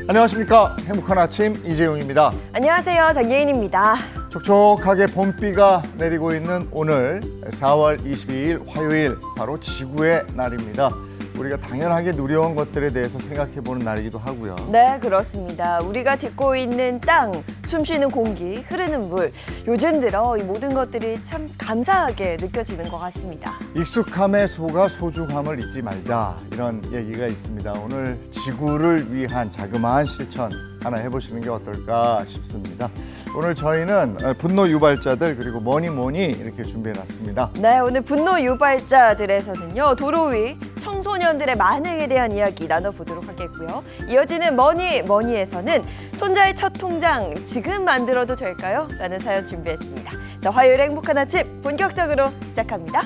안녕하십니까. 행복한 아침 이재용입니다. 안녕하세요. 장예인입니다. 촉촉하게 봄비가 내리고 있는 오늘 4월 22일 화요일, 바로 지구의 날입니다. 우리가 당연하게 누려온 것들에 대해서 생각해보는 날이기도 하고요. 네, 그렇습니다. 우리가 딛고 있는 땅, 숨쉬는 공기, 흐르는 물, 요즘 들어 이 모든 것들이 참 감사하게 느껴지는 것 같습니다. 익숙함에 속아 소중함을 잊지 말자, 이런 얘기가 있습니다. 오늘 지구를 위한 자그마한 실천 하나 해보시는 게 어떨까 싶습니다. 오늘 저희는 분노 유발자들, 그리고 뭐니 이렇게 준비해놨습니다. 네, 오늘 분노 유발자들에서는요, 도로 위 청소년들의 만행에 대한 이야기 나눠보도록 하겠고요. 이어지는 뭐니에서는 손자의 첫 통장 지금 만들어도 될까요? 라는 사연 준비했습니다. 자, 화요일 행복한 아침 본격적으로 시작합니다.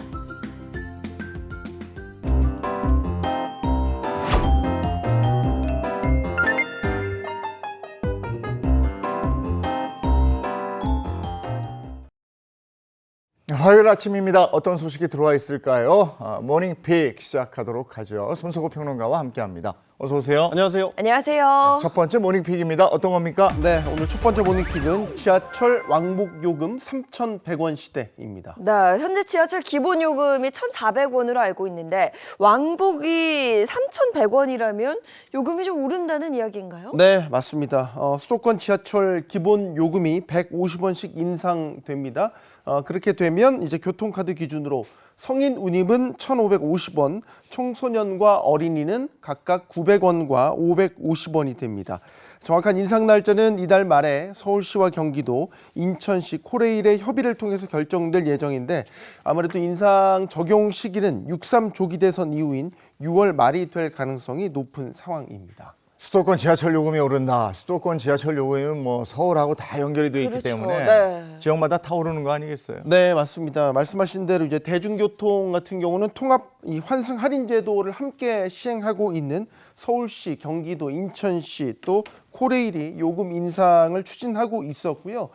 화요일 아침입니다. 어떤 소식이 들어와 있을까요? 모닝픽 시작하도록 하죠. 손석구 평론가와 함께합니다. 어서 오세요. 안녕하세요. 안녕하세요. 첫 번째 모닝픽입니다. 어떤 겁니까? 네, 오늘 첫 번째 모닝픽은 지하철 왕복 요금 3,100원 시대입니다. 네, 현재 지하철 기본 요금이 1,400원으로 알고 있는데 왕복이 3,100원이라면 요금이 좀 오른다는 이야기인가요? 네, 맞습니다. 수도권 지하철 기본 요금이 150원씩 인상됩니다. 그렇게 되면 이제 교통카드 기준으로 성인 운임은 1,550원, 청소년과 어린이는 각각 900원과 550원이 됩니다. 정확한 인상 날짜는 이달 말에 서울시와 경기도, 인천시, 코레일의 협의를 통해서 결정될 예정인데 아무래도 인상 적용 시기는 6.3 조기 대선 이후인 6월 말이 될 가능성이 높은 상황입니다. 수도권 지하철 요금이 오른다. 수도권 지하철 요금은 뭐 서울하고 다 연결이 되어 있기 그렇죠. 때문에 네. 지역마다 타오르는 거 아니겠어요? 네, 맞습니다. 말씀하신 대로 이제 대중교통 같은 경우는 통합 환승 할인 제도를 함께 시행하고 있는 서울시, 경기도, 인천시 또 코레일이 요금 인상을 추진하고 있었고요.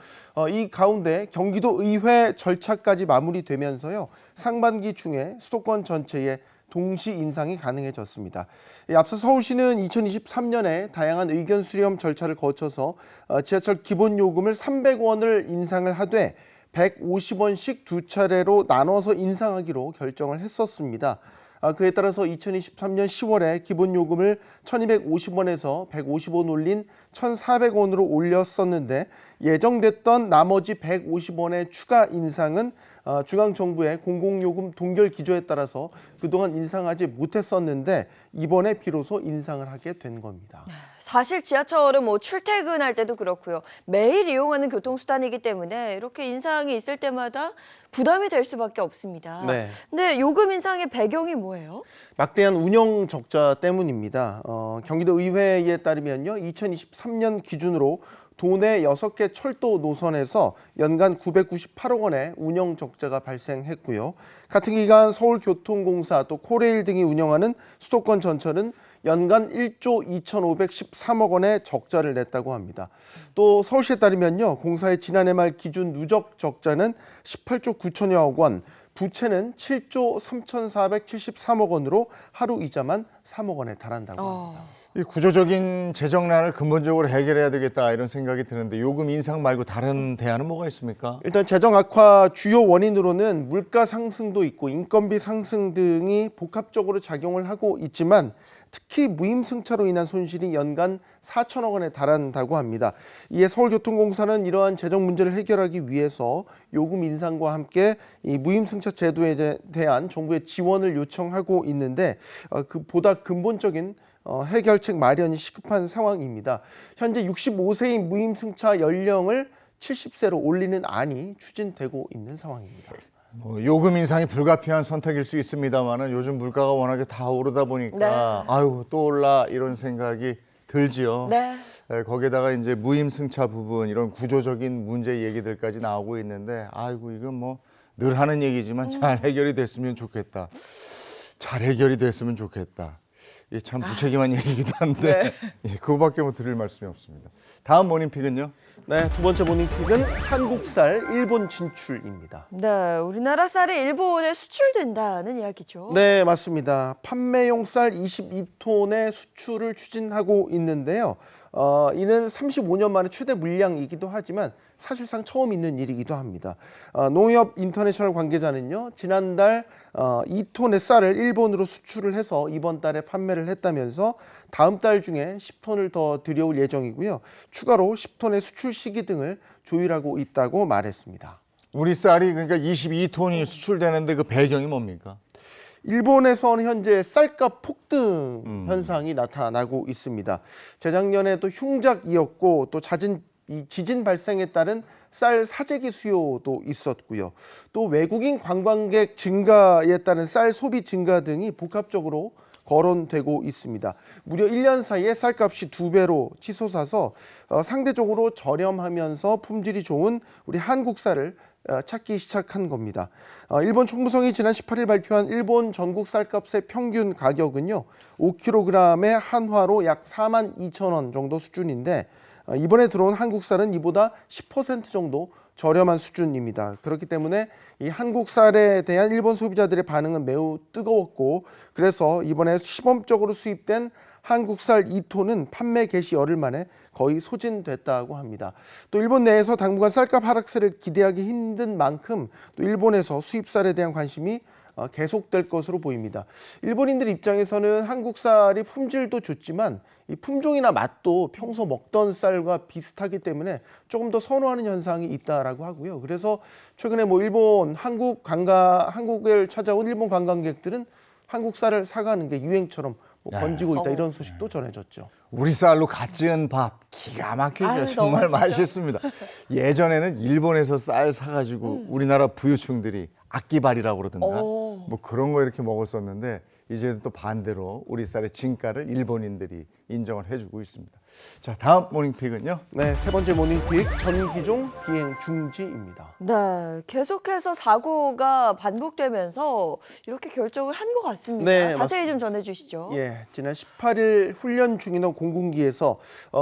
이 가운데 경기도 의회 절차까지 마무리되면서요. 상반기 중에 수도권 전체에 동시 인상이 가능해졌습니다. 앞서 서울시는 2023년에 다양한 의견 수렴 절차를 거쳐서 지하철 기본 요금을 300원을 인상을 하되 150원씩 두 차례로 나눠서 인상하기로 결정을 했었습니다. 그에 따라서 2023년 10월에 기본 요금을 1,250원에서 150원 올린 1,400원으로 올렸었는데 예정됐던 나머지 150원의 추가 인상은 중앙정부의 공공요금 동결 기조에 따라서 그동안 인상하지 못했었는데 이번에 비로소 인상을 하게 된 겁니다. 사실 지하철은 뭐 출퇴근할 때도 그렇고요. 매일 이용하는 교통수단이기 때문에 이렇게 인상이 있을 때마다 부담이 될 수밖에 없습니다. 네. 근데 요금 인상의 배경이 뭐예요? 막대한 운영 적자 때문입니다. 경기도 의회에 따르면요, 2023년 기준으로 도내 6개 철도 노선에서 연간 998억 원의 운영 적자가 발생했고요. 같은 기간 서울교통공사 또 코레일 등이 운영하는 수도권 전철은 연간 1조 2,513억 원의 적자를 냈다고 합니다. 또 서울시에 따르면요, 공사의 지난해 말 기준 누적 적자는 18조 9천여억 원, 부채는 7조 3,473억 원으로 하루 이자만 3억 원에 달한다고 합니다. 이 구조적인 재정난을 근본적으로 해결해야 되겠다, 이런 생각이 드는데 요금 인상 말고 다른 대안은 뭐가 있습니까? 일단 재정 악화 주요 원인으로는 물가 상승도 있고 인건비 상승 등이 복합적으로 작용을 하고 있지만 특히 무임승차로 인한 손실이 연간 4천억 원에 달한다고 합니다. 이에 서울교통공사는 이러한 재정 문제를 해결하기 위해서 요금 인상과 함께 이 무임승차 제도에 대한 정부의 지원을 요청하고 있는데 보다 근본적인 해결책 마련이 시급한 상황입니다. 현재 65세인 무임승차 연령을 70세로 올리는 안이 추진되고 있는 상황입니다. 요금 인상이 불가피한 선택일 수 있습니다만은 요즘 물가가 워낙에 다 오르다 보니까 네. 아유 또 올라, 이런 생각이 들지요. 네. 거기에다가 이제 무임승차 부분, 이런 구조적인 문제 얘기들까지 나오고 있는데 아이고 이건 뭐 늘 하는 얘기지만 잘 해결이 됐으면 좋겠다. 잘 해결이 됐으면 좋겠다. 이게 참 무책임한 얘기기도 한데 그거밖에 뭐 드릴 말씀이 없습니다. 다음 모닝픽은요? 네, 두 번째 모닝픽은 한국쌀 일본 진출입니다. 네, 우리나라 쌀이 일본에 수출된다는 이야기죠. 네, 맞습니다. 판매용 쌀 22톤의 수출을 추진하고 있는데요. 이는 35년 만에 최대 물량이기도 하지만 사실상 처음 있는 일이기도 합니다. 농협 인터내셔널 관계자는요, 지난달 2톤의 쌀을 일본으로 수출을 해서 이번 달에 판매를 했다면서 다음 달 중에 10톤을 더 들여올 예정이고요. 추가로 10톤의 수출 시기 등을 조율하고 있다고 말했습니다. 우리 쌀이 그러니까 22톤이 수출되는데 그 배경이 뭡니까? 일본에서는 현재 쌀값 폭등 현상이 나타나고 있습니다. 재작년에 또 흉작이었고 또 지진 발생에 따른 쌀 사재기 수요도 있었고요. 또 외국인 관광객 증가에 따른 쌀 소비 증가 등이 복합적으로 거론되고 있습니다. 무려 1년 사이에 쌀값이 2배로 치솟아서 상대적으로 저렴하면서 품질이 좋은 우리 한국 쌀을 찾기 시작한 겁니다. 일본 총무성이 지난 18일 발표한 일본 전국 쌀값의 평균 가격은요, 5kg에 한화로 약 42,000원 정도 수준인데 이번에 들어온 한국 쌀은 이보다 10% 정도 저렴한 수준입니다. 그렇기 때문에 이 한국 쌀에 대한 일본 소비자들의 반응은 매우 뜨거웠고, 그래서 이번에 시범적으로 수입된 한국 쌀 2톤은 판매 개시 열흘 만에 거의 소진됐다고 합니다. 또 일본 내에서 당분간 쌀값 하락세를 기대하기 힘든 만큼 또 일본에서 수입 쌀에 대한 관심이 계속될 것으로 보입니다. 일본인들 입장에서는 한국 쌀이 품질도 좋지만 이 품종이나 맛도 평소 먹던 쌀과 비슷하기 때문에 조금 더 선호하는 현상이 있다라고 하고요. 그래서 최근에 한국을 찾아온 일본 관광객들은 한국 쌀을 사가는 게 유행처럼 번지고 있다, 이런 소식도 전해졌죠. 우리 쌀로 갓 지은 밥 기가 막히죠. 아유, 정말 너무 맛있습니다. 예전에는 일본에서 쌀 사가지고 우리나라 부유층들이 악기발이라고 그러든가 뭐 그런 거 이렇게 먹었었는데, 이제는 또 반대로 우리 쌀의 진가를 일본인들이 인정을 해주고 있습니다. 자, 다음 모닝픽은요. 네, 세 번째 모닝픽, 전기종 비행 중지입니다. 네, 계속해서 사고가 반복되면서 이렇게 결정을 한 것 같습니다. 네, 자세히 좀 전해주시죠. 예, 지난 18일 훈련 중이던 공군기에서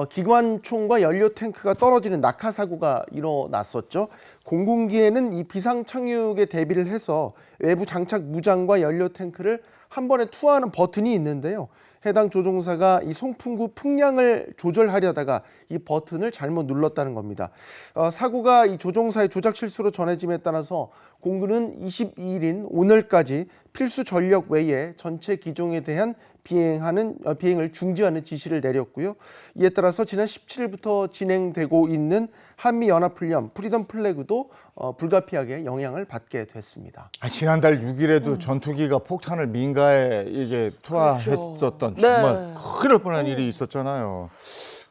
기관총과 연료 탱크가 떨어지는 낙하 사고가 일어났었죠. 공군기에는 이 비상 착륙에 대비를 해서 외부 장착 무장과 연료 탱크를 한 번에 투하하는 버튼이 있는데요. 해당 조종사가 이 송풍구 풍량을 조절하려다가 이 버튼을 잘못 눌렀다는 겁니다. 사고가 이 조종사의 조작 실수로 전해짐에 따라서 공군은 22일인 오늘까지 필수 전력 외에 전체 기종에 대한 비행을 중지하는 지시를 내렸고요. 이에 따라서 지난 17일부터 진행되고 있는 한미연합훈련 프리덤 플래그도 불가피하게 영향을 받게 됐습니다. 지난달 6일에도 전투기가 폭탄을 민가에 이게 투하했었던 정말 큰일 날 뻔한 일이 있었잖아요.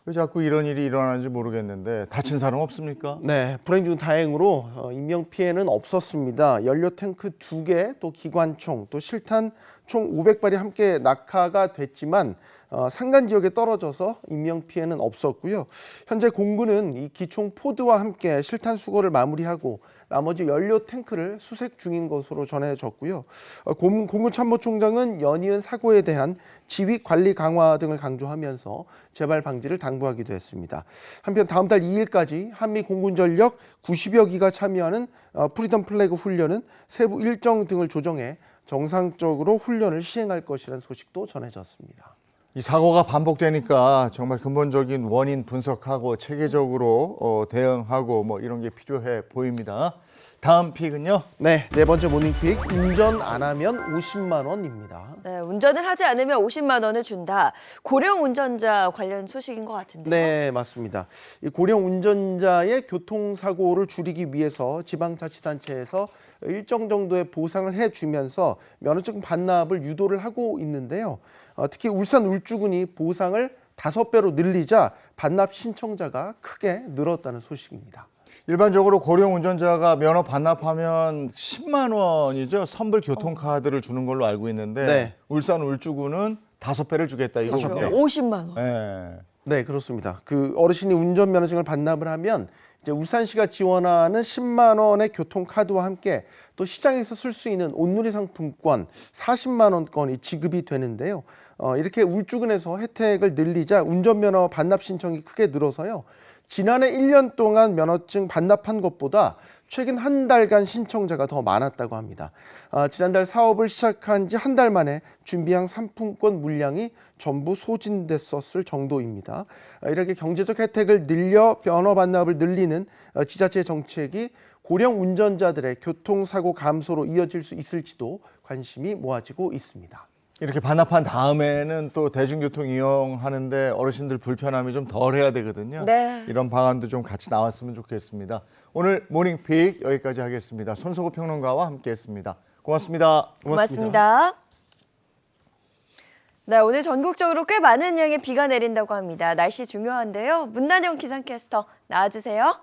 왜 자꾸 이런 일이 일어나는지 모르겠는데 다친 사람 없습니까? 네, 불행 중 다행으로 인명 피해는 없었습니다. 연료 탱크 2개, 또 기관총, 또 실탄 총 500발이 함께 낙하가 됐지만 산간 지역에 떨어져서 인명 피해는 없었고요. 현재 공군은 이 기총 포드와 함께 실탄 수거를 마무리하고 나머지 연료 탱크를 수색 중인 것으로 전해졌고요. 공군 참모총장은 연이은 사고에 대한 지휘 관리 강화 등을 강조하면서 재발 방지를 당부하기도 했습니다. 한편 다음 달 2일까지 한미 공군 전력 90여 기가 참여하는 프리덤 플래그 훈련은 세부 일정 등을 조정해 정상적으로 훈련을 시행할 것이라는 소식도 전해졌습니다. 이 사고가 반복되니까 정말 근본적인 원인 분석하고 체계적으로 대응하고 뭐 이런 게 필요해 보입니다. 다음 픽은요? 네, 네 번째 모닝픽, 운전 안 하면 50만 원입니다. 네, 운전을 하지 않으면 50만 원을 준다. 고령 운전자 관련 소식인 것 같은데요. 네, 맞습니다. 이 고령 운전자의 교통사고를 줄이기 위해서 지방자치단체에서 일정 정도의 보상을 해주면서 면허증 반납을 유도를 하고 있는데요. 특히 울산 울주군이 보상을 5배로 늘리자 반납 신청자가 크게 늘었다는 소식입니다. 일반적으로 고령 운전자가 면허 반납하면 10만 원이죠. 선불 교통카드를 주는 걸로 알고 있는데 네. 울산 울주군은 5배를 주겠다 그렇죠. 이거죠. 50만 원. 네. 네, 그렇습니다. 그 어르신이 운전 면허증을 반납을 하면 이제 울산시가 지원하는 10만 원의 교통카드와 함께 또 시장에서 쓸 수 있는 온누리 상품권 40만 원권이 지급이 되는데요. 이렇게 울주군에서 혜택을 늘리자 운전면허 반납 신청이 크게 늘어서요. 지난해 1년 동안 면허증 반납한 것보다 최근 한 달간 신청자가 더 많았다고 합니다. 지난달 사업을 시작한 지 한 달 만에 준비한 상품권 물량이 전부 소진됐었을 정도입니다. 이렇게 경제적 혜택을 늘려 면허 반납을 늘리는 지자체 정책이 고령 운전자들의 교통사고 감소로 이어질 수 있을지도 관심이 모아지고 있습니다. 이렇게 반납한 다음에는 또 대중교통 이용하는데 어르신들 불편함이 좀 덜해야 되거든요. 네. 이런 방안도 좀 같이 나왔으면 좋겠습니다. 오늘 모닝픽 여기까지 하겠습니다. 손석구 평론가와 함께했습니다. 고맙습니다. 고맙습니다. 네, 오늘 전국적으로 꽤 많은 양의 비가 내린다고 합니다. 날씨 중요한데요. 문난영 기상캐스터 나와주세요.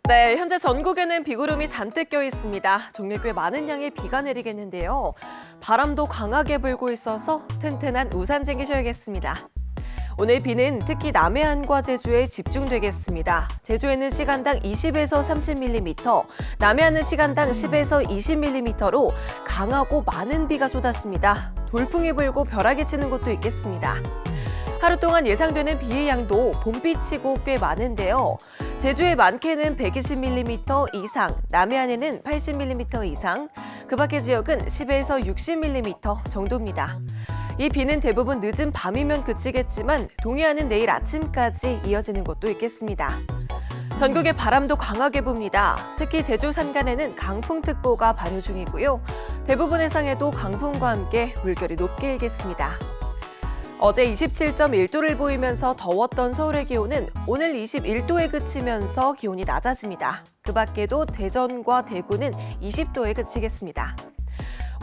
네, 현재 전국에는 비구름이 잔뜩 껴 있습니다. 종일 꽤 많은 양의 비가 내리겠는데요. 바람도 강하게 불고 있어서 튼튼한 우산 챙기셔야겠습니다. 오늘 비는 특히 남해안과 제주에 집중되겠습니다. 제주에는 시간당 20에서 30mm, 남해안은 시간당 10에서 20mm로 강하고 많은 비가 쏟았습니다. 돌풍이 불고 벼락이 치는 곳도 있겠습니다. 하루 동안 예상되는 비의 양도 봄비치고 꽤 많은데요. 제주의 많게는 120mm 이상, 남해안에는 80mm 이상, 그 밖의 지역은 10에서 60mm 정도입니다. 이 비는 대부분 늦은 밤이면 그치겠지만 동해안은 내일 아침까지 이어지는 곳도 있겠습니다. 전국의 바람도 강하게 붑니다. 특히 제주 산간에는 강풍특보가 발효 중이고요. 대부분 해상에도 강풍과 함께 물결이 높게 일겠습니다. 어제 27.1도를 보이면서 더웠던 서울의 기온은 오늘 21도에 그치면서 기온이 낮아집니다. 그 밖에도 대전과 대구는 20도에 그치겠습니다.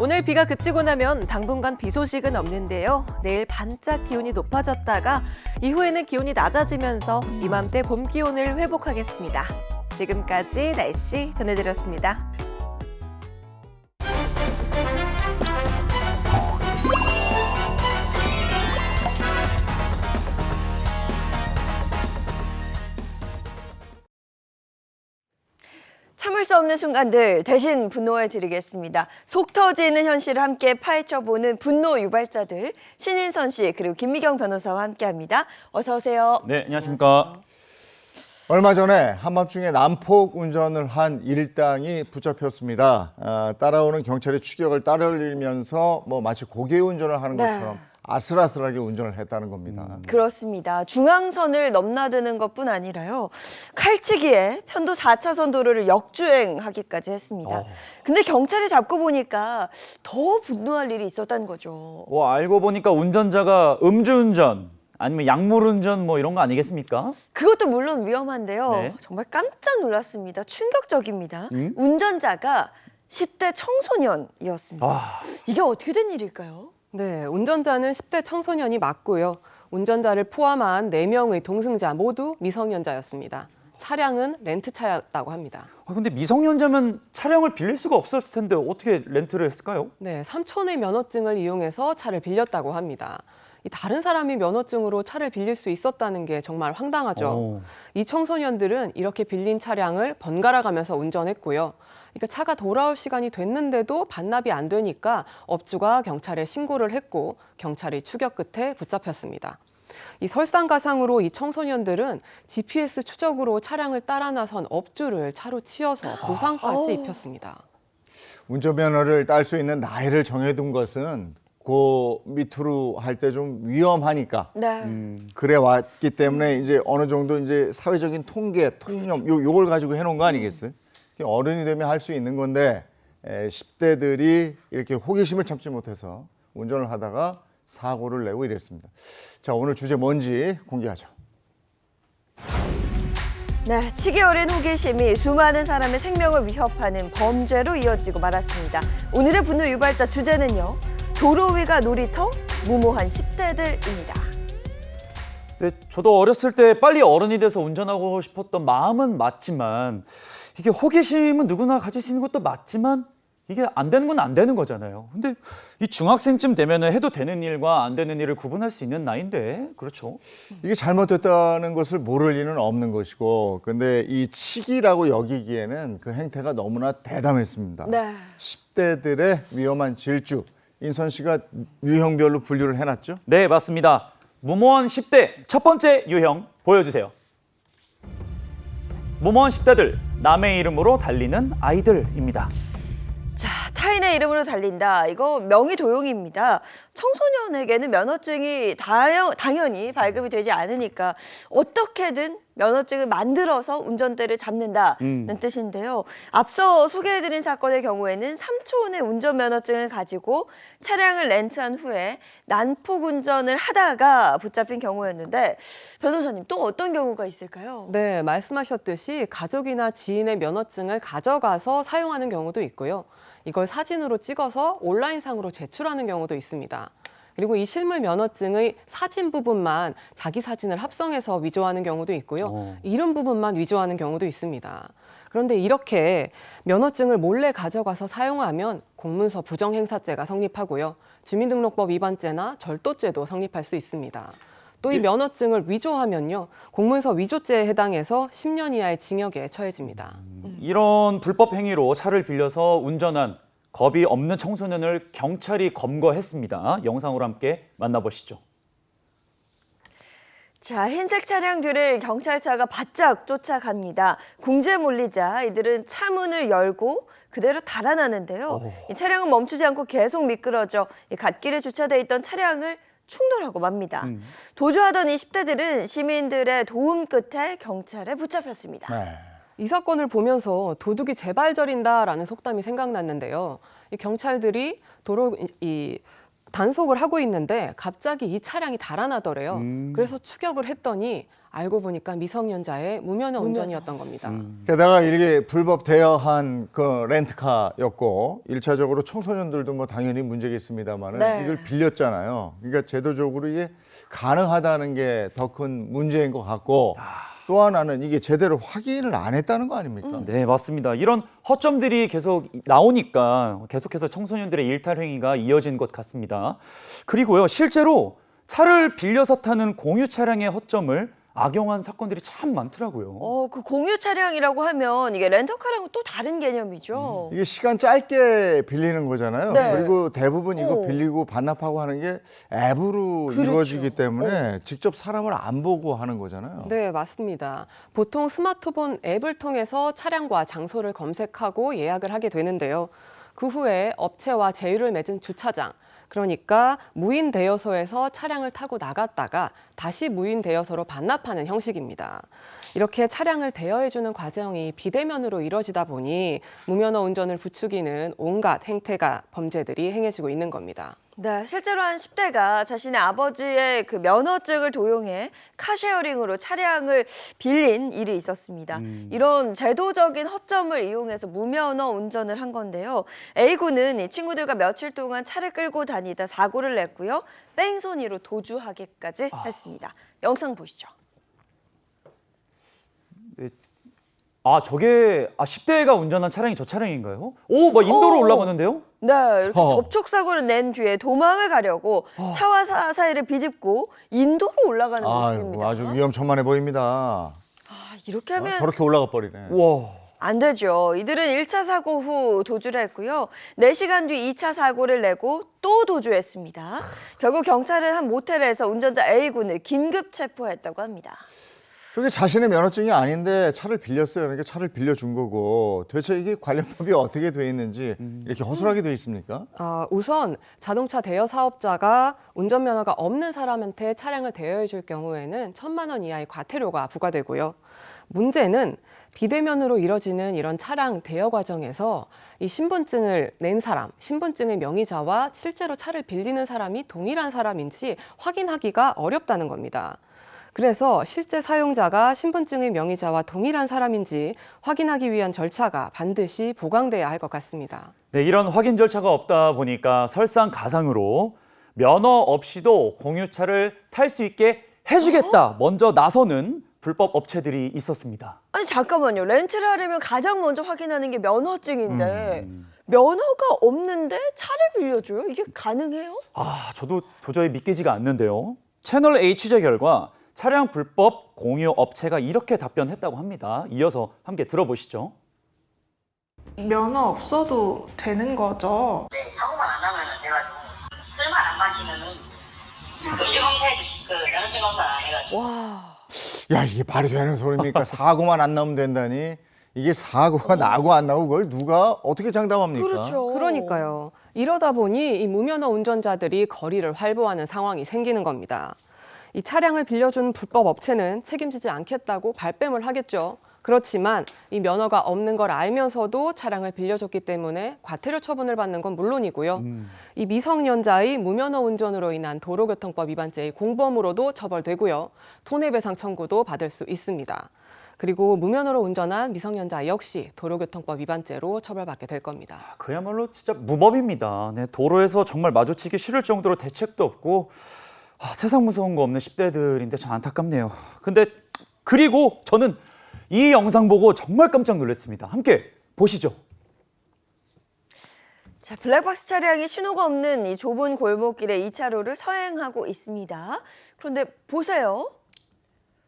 오늘 비가 그치고 나면 당분간 비 소식은 없는데요. 내일 반짝 기온이 높아졌다가 이후에는 기온이 낮아지면서 이맘때 봄 기온을 회복하겠습니다. 지금까지 날씨 전해드렸습니다. 참을 수 없는 순간들 대신 분노해드리겠습니다. 속 터지는 현실을 함께 파헤쳐보는 분노 유발자들 신인선 씨 그리고 김미경 변호사와 함께합니다. 어서 오세요. 네, 안녕하십니까. 얼마 전에 한밤중에 난폭 운전을 한 일당이 붙잡혔습니다. 따라오는 경찰의 추격을 따르면서 마치 고개 운전을 하는 네. 것처럼 아슬아슬하게 운전을 했다는 겁니다. 그렇습니다. 중앙선을 넘나드는 것뿐 아니라요. 칼치기에 편도 4차선 도로를 역주행하기까지 했습니다. 근데 경찰이 잡고 보니까 더 분노할 일이 있었다는 거죠. 알고 보니까 운전자가 음주운전 아니면 약물운전 이런 거 아니겠습니까? 그것도 물론 위험한데요. 네. 정말 깜짝 놀랐습니다. 충격적입니다. 운전자가 10대 청소년이었습니다. 이게 어떻게 된 일일까요? 네, 운전자는 10대 청소년이 맞고요. 운전자를 포함한 4명의 동승자 모두 미성년자였습니다. 차량은 렌트차였다고 합니다. 근데 미성년자면 차량을 빌릴 수가 없었을 텐데 어떻게 렌트를 했을까요? 네, 삼촌의 면허증을 이용해서 차를 빌렸다고 합니다. 이 다른 사람이 면허증으로 차를 빌릴 수 있었다는 게 정말 황당하죠. 이 청소년들은 이렇게 빌린 차량을 번갈아 가면서 운전했고요. 그러니까 차가 돌아올 시간이 됐는데도 반납이 안 되니까 업주가 경찰에 신고를 했고 경찰이 추격 끝에 붙잡혔습니다. 이 설상가상으로 이 청소년들은 GPS 추적으로 차량을 따라 나선 업주를 차로 치여서 부상까지 입혔습니다. 운전면허를 딸 수 있는 나이를 정해둔 것은 그 밑으로 할 때 좀 위험하니까 네. 그래 왔기 때문에 이제 어느 정도 이제 사회적인 통계, 통념 요걸 가지고 해놓은 거 아니겠어요? 어른이 되면 할 수 있는 건데 10대들이 이렇게 호기심을 참지 못해서 운전을 하다가 사고를 내고 이랬습니다. 자, 오늘 주제 뭔지 공개하죠. 네, 치기 어린 호기심이 수많은 사람의 생명을 위협하는 범죄로 이어지고 말았습니다. 오늘의 분노 유발자 주제는요. 도로 위가 놀이터, 무모한 10대들입니다. 네, 저도 어렸을 때 빨리 어른이 돼서 운전하고 싶었던 마음은 맞지만 이게 호기심은 누구나 가질 수 있는 것도 맞지만 이게 안 되는 건 안 되는 거잖아요. 근데 이 중학생쯤 되면 해도 되는 일과 안 되는 일을 구분할 수 있는 나이인데 그렇죠? 이게 잘못됐다는 것을 모를 리는 없는 것이고 근데 이 치기라고 여기기에는 그 행태가 너무나 대담했습니다. 네. 10대들의 위험한 질주. 인선 씨가 유형별로 분류를 해놨죠? 네, 맞습니다. 무모한 10대 첫 번째 유형 보여주세요. 무모한 10대들, 남의 이름으로 달리는 아이들입니다. 자, 타인의 이름으로 달린다. 이거 명의도용입니다. 청소년에게는 면허증이 당연히 발급이 되지 않으니까 어떻게든 면허증을 만들어서 운전대를 잡는다는 뜻인데요. 앞서 소개해드린 사건의 경우에는 3촌의 운전면허증을 가지고 차량을 렌트한 후에 난폭 운전을 하다가 붙잡힌 경우였는데 변호사님 또 어떤 경우가 있을까요? 네, 말씀하셨듯이 가족이나 지인의 면허증을 가져가서 사용하는 경우도 있고요. 이걸 사진으로 찍어서 온라인상으로 제출하는 경우도 있습니다. 그리고 이 실물 면허증의 사진 부분만 자기 사진을 합성해서 위조하는 경우도 있고요. 이름 부분만 위조하는 경우도 있습니다. 그런데 이렇게 면허증을 몰래 가져가서 사용하면 공문서 부정행사죄가 성립하고요. 주민등록법 위반죄나 절도죄도 성립할 수 있습니다. 또 이 면허증을 위조하면요. 공문서 위조죄에 해당해서 10년 이하의 징역에 처해집니다. 이런 불법 행위로 차를 빌려서 운전한 겁이 없는 청소년을 경찰이 검거했습니다. 영상으로 함께 만나보시죠. 자, 흰색 차량 뒤를 경찰차가 바짝 쫓아갑니다. 궁지에 몰리자 이들은 차 문을 열고 그대로 달아나는데요. 이 차량은 멈추지 않고 계속 미끄러져 이 갓길에 주차돼 있던 차량을 충돌하고 맙니다. 도주하던 이 10대들은 시민들의 도움 끝에 경찰에 붙잡혔습니다. 네. 이 사건을 보면서 도둑이 제발 저린다라는 속담이 생각났는데요. 이 경찰들이 단속을 하고 있는데 갑자기 이 차량이 달아나더래요. 그래서 추격을 했더니 알고 보니까 미성년자의 무면허 운전이었던 겁니다. 게다가 이게 불법 대여한 그 렌트카였고 1차적으로 청소년들도 뭐 당연히 문제겠습니다만은 네. 이걸 빌렸잖아요. 그러니까 제도적으로 이게 가능하다는 게 더 큰 문제인 것 같고 또 하나는 이게 제대로 확인을 안 했다는 거 아닙니까? 네, 맞습니다. 이런 허점들이 계속 나오니까 계속해서 청소년들의 일탈 행위가 이어진 것 같습니다. 그리고요, 실제로 차를 빌려서 타는 공유 차량의 허점을 악용한 사건들이 참 많더라고요. 그 공유 차량이라고 하면 이게 렌터카랑은 또 다른 개념이죠. 이게 시간 짧게 빌리는 거잖아요. 네. 그리고 대부분 이거 빌리고 반납하고 하는 게 앱으로 그렇죠. 이루어지기 때문에 직접 사람을 안 보고 하는 거잖아요. 네, 맞습니다. 보통 스마트폰 앱을 통해서 차량과 장소를 검색하고 예약을 하게 되는데요. 그 후에 업체와 제휴를 맺은 주차장, 그러니까 무인 대여소에서 차량을 타고 나갔다가 다시 무인 대여소로 반납하는 형식입니다. 이렇게 차량을 대여해주는 과정이 비대면으로 이뤄지다 보니 무면허 운전을 부추기는 온갖 행태가 범죄들이 행해지고 있는 겁니다. 네, 실제로 한 10대가 자신의 아버지의 그 면허증을 도용해 카쉐어링으로 차량을 빌린 일이 있었습니다. 이런 제도적인 허점을 이용해서 무면허 운전을 한 건데요. A군은 이 친구들과 며칠 동안 차를 끌고 다니다 사고를 냈고요. 뺑소니로 도주하기까지 했습니다. 영상 보시죠. 저게 10대가 운전한 차량이 저 차량인가요? 막 인도로 올라가는데요? 네, 이렇게 접촉 사고를 낸 뒤에 도망을 가려고 차와 사이를 비집고 인도로 올라가는 모습입니다. 아주 위험천만해 보입니다. 이렇게 하면 저렇게 올라가 버리네. 와. 안 되죠. 이들은 1차 사고 후 도주를 했고요. 4시간 뒤 2차 사고를 내고 또 도주했습니다. 결국 경찰은 한 모텔에서 운전자 A군을 긴급 체포했다고 합니다. 저게 자신의 면허증이 아닌데 차를 빌렸어요. 그러니까 차를 빌려준 거고 도대체 이게 관련법이 어떻게 돼 있는지 이렇게 허술하게 돼 있습니까? 우선 자동차 대여 사업자가 운전면허가 없는 사람한테 차량을 대여해 줄 경우에는 1,000만 원 이하의 과태료가 부과되고요. 문제는 비대면으로 이뤄지는 이런 차량 대여 과정에서 이 신분증을 낸 사람, 신분증의 명의자와 실제로 차를 빌리는 사람이 동일한 사람인지 확인하기가 어렵다는 겁니다. 그래서 실제 사용자가 신분증의 명의자와 동일한 사람인지 확인하기 위한 절차가 반드시 보강돼야 할 것 같습니다. 네, 이런 확인 절차가 없다 보니까 설상가상으로 면허 없이도 공유차를 탈 수 있게 해주겠다 먼저 나서는 불법 업체들이 있었습니다. 아니 잠깐만요. 렌트를 하려면 가장 먼저 확인하는 게 면허증인데 면허가 없는데 차를 빌려줘요? 이게 가능해요? 저도 도저히 믿기지가 않는데요. 채널 A 취재 결과 차량 불법 공유 업체가 이렇게 답변했다고 합니다. 이어서 함께 들어보시죠. 면허 없어도 되는 거죠? 네, 사고만 안 나면 제가 좀 술만 안 마시면은 음주 검사해도 면허증 검사 안 해가지고. 와. 야, 이게 말이 되는 소리입니까? 사고만 안 나면 된다니. 이게 사고가 나고 안 나고 그걸 누가 어떻게 장담합니까? 그렇죠. 그러니까요. 이러다 보니 이 무면허 운전자들이 거리를 활보하는 상황이 생기는 겁니다. 이 차량을 빌려준 불법 업체는 책임지지 않겠다고 발뺌을 하겠죠. 그렇지만 이 면허가 없는 걸 알면서도 차량을 빌려줬기 때문에 과태료 처분을 받는 건 물론이고요. 이 미성년자의 무면허 운전으로 인한 도로교통법 위반죄의 공범으로도 처벌되고요. 손해배상 청구도 받을 수 있습니다. 그리고 무면허로 운전한 미성년자 역시 도로교통법 위반죄로 처벌받게 될 겁니다. 그야말로 진짜 무법입니다. 네, 도로에서 정말 마주치기 싫을 정도로 대책도 없고 세상 무서운 거 없는 10대들인데 참 안타깝네요. 근데 그리고 저는 이 영상 보고 정말 깜짝 놀랐습니다. 함께 보시죠. 자, 블랙박스 차량이 신호가 없는 이 좁은 골목길의 2차로를 서행하고 있습니다. 그런데 보세요.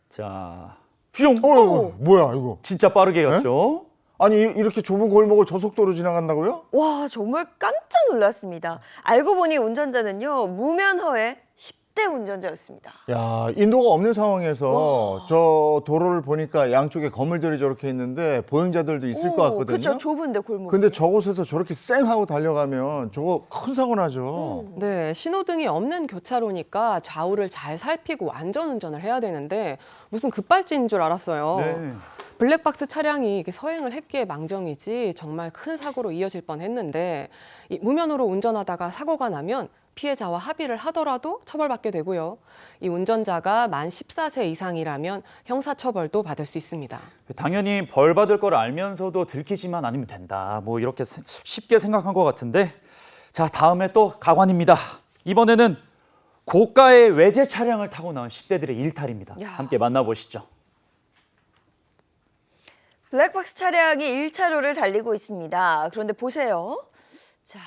자, 휘용! 뭐야 이거? 진짜 빠르게 갔죠? 아니 이렇게 좁은 골목을 저속도로 지나간다고요? 와, 정말 깜짝 놀랐습니다. 알고 보니 운전자는요, 무면허의 10대 운전자였습니다. 야, 인도가 없는 상황에서 저 도로를 보니까 양쪽에 건물들이 저렇게 있는데 보행자들도 있을 것 같거든요. 그렇죠. 좁은데 골목. 근데 저곳에서 저렇게 쌩하고 달려가면 저거 큰 사고 나죠. 네, 신호등이 없는 교차로니까 좌우를 잘 살피고 안전운전을 해야 되는데 무슨 급발진인 줄 알았어요. 네. 블랙박스 차량이 이게 서행을 했기에 망정이지 정말 큰 사고로 이어질 뻔했는데 이 무면허로 운전하다가 사고가 나면 피해자와 합의를 하더라도 처벌받게 되고요. 이 운전자가 만 14세 이상이라면 형사처벌도 받을 수 있습니다. 당연히 벌 받을 걸 알면서도 들키지만 않으면 된다. 뭐 이렇게 쉽게 생각한 것 같은데 자, 다음에 또 가관입니다. 이번에는 고가의 외제 차량을 타고 나온 10대들의 일탈입니다. 야. 함께 만나보시죠. 블랙박스 차량이 1차로를 달리고 있습니다. 그런데 보세요. 자,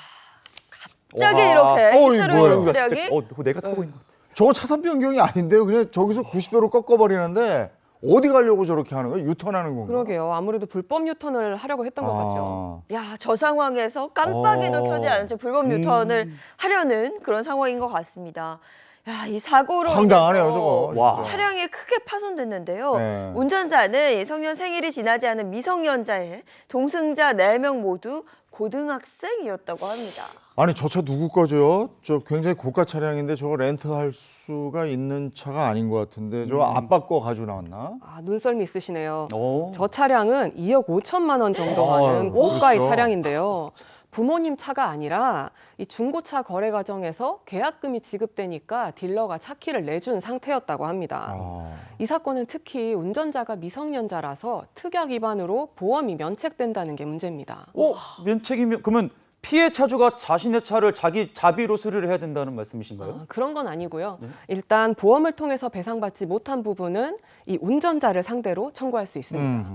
갑자기 와. 이렇게 어이, 1차로에 뭐야, 있는 이거 차량이 내가 타고 있는 것 같아. 저거 차선 변경이 아닌데요. 그냥 저기서 90도로 꺾어버리는데 어디 가려고 저렇게 하는 거예요? 유턴하는 건가? 그러게요. 아무래도 불법 유턴을 하려고 했던 것 같죠. 야, 저 상황에서 깜빡이도 켜지 않은 채 불법 유턴을 하려는 그런 상황인 것 같습니다. 야, 이 사고로 황당하네요, 인해서 저거. 와. 차량이 크게 파손됐는데요. 네. 운전자는 이 성년 생일이 지나지 않은 미성년자일 동승자 4명 모두 고등학생이었다고 합니다. 아니 저 차 누구 거죠? 저 굉장히 고가 차량인데 저거 렌트할 수가 있는 차가 아닌 것 같은데 저 아빠 거 가지고 나왔나? 아, 눈썰미 있으시네요. 오. 저 차량은 2억 5천만 원 정도 아유, 하는 고가의 그렇죠. 차량인데요. 부모님 차가 아니라 이 중고차 거래 과정에서 계약금이 지급되니까 딜러가 차 키를 내준 상태였다고 합니다. 아. 이 사건은 특히 운전자가 미성년자라서 특약 위반으로 보험이 면책된다는 게 문제입니다. 면책이면 그러면 피해 차주가 자신의 차를 자기 자비로 수리를 해야 된다는 말씀이신가요? 그런 건 아니고요. 일단 보험을 통해서 배상받지 못한 부분은 이 운전자를 상대로 청구할 수 있습니다.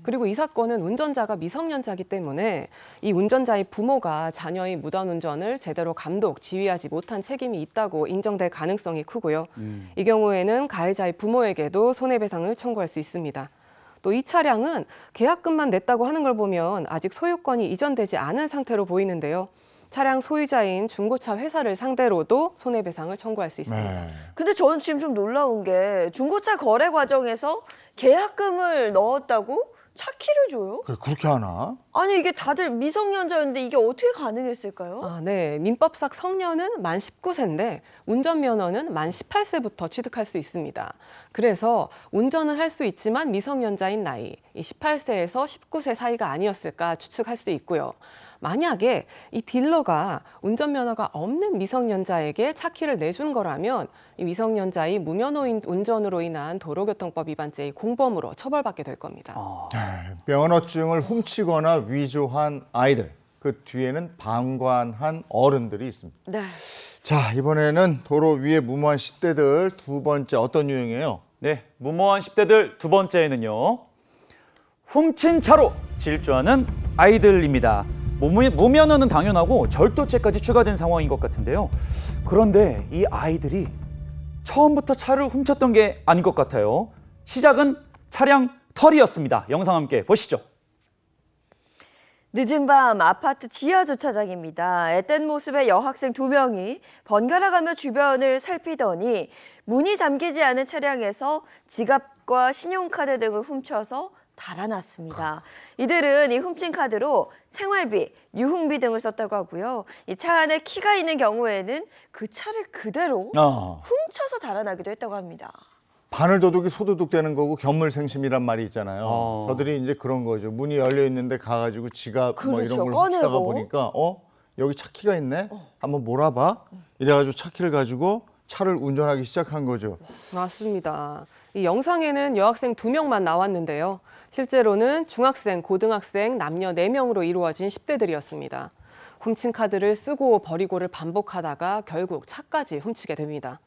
그리고 이 사건은 운전자가 미성년자이기 때문에 이 운전자의 부모가 자녀의 무단 운전을 제대로 감독, 지휘하지 못한 책임이 있다고 인정될 가능성이 크고요. 이 경우에는 가해자의 부모에게도 손해배상을 청구할 수 있습니다. 또 이 차량은 계약금만 냈다고 하는 걸 보면 아직 소유권이 이전되지 않은 상태로 보이는데요. 차량 소유자인 중고차 회사를 상대로도 손해배상을 청구할 수 있습니다. 네. 근데 저는 지금 좀 놀라운 게 중고차 거래 과정에서 계약금을 넣었다고 차 키를 줘요? 그래, 그렇게 하나? 아니 이게 다들 미성년자였는데 이게 어떻게 가능했을까요? 아, 네. 민법상 성년은 만 19세인데 운전면허는 만 18세부터 취득할 수 있습니다. 그래서 운전은 할 수 있지만 미성년자인 나이, 이 18세에서 19세 사이가 아니었을까 추측할 수 있고요. 만약에 이 딜러가 운전면허가 없는 미성년자에게 차 키를 내준 거라면 이 미성년자의 무면허 운전으로 인한 도로교통법 위반죄의 공범으로 처벌받게 될 겁니다. 면허증을 훔치거나 위조한 아이들, 그 뒤에는 방관한 어른들이 있습니다. 네. 자, 이번에는 도로 위에 무모한 10대들 두 번째 어떤 유형이에요? 네, 무모한 10대들 두 번째는요. 훔친 차로 질주하는 아이들입니다. 무면허는 당연하고 절도죄까지 추가된 상황인 것 같은데요. 그런데 이 아이들이 처음부터 차를 훔쳤던 게 아닌 것 같아요. 시작은 차량 털이었습니다. 영상 함께 보시죠. 늦은 밤 아파트 지하 주차장입니다. 앳된 모습의 여학생 2명이 번갈아가며 주변을 살피더니 문이 잠기지 않은 차량에서 지갑과 신용카드 등을 훔쳐서 달아났습니다. 이들은 이 훔친 카드로 생활비, 유흥비 등을 썼다고 하고요. 이 차 안에 키가 있는 경우에는 그 차를 그대로 훔쳐서 달아나기도 했다고 합니다. 바늘도둑이 소도둑 되는 거고 견물생심이란 말이 있잖아요. 저들이 이제 그런 거죠. 문이 열려 있는데 가가지고 지갑 뭐 이런 걸 훔치다가 꺼내고. 보니까 여기 차 키가 있네. 한번 몰아봐. 이래가지고 차 키를 가지고 차를 운전하기 시작한 거죠. 맞습니다. 이 영상에는 여학생 2명만 나왔는데요. 실제로는 중학생, 고등학생, 남녀 4명으로 이루어진 10대들이었습니다. 훔친 카드를 쓰고 버리고를 반복하다가 결국 차까지 훔치게 됩니다.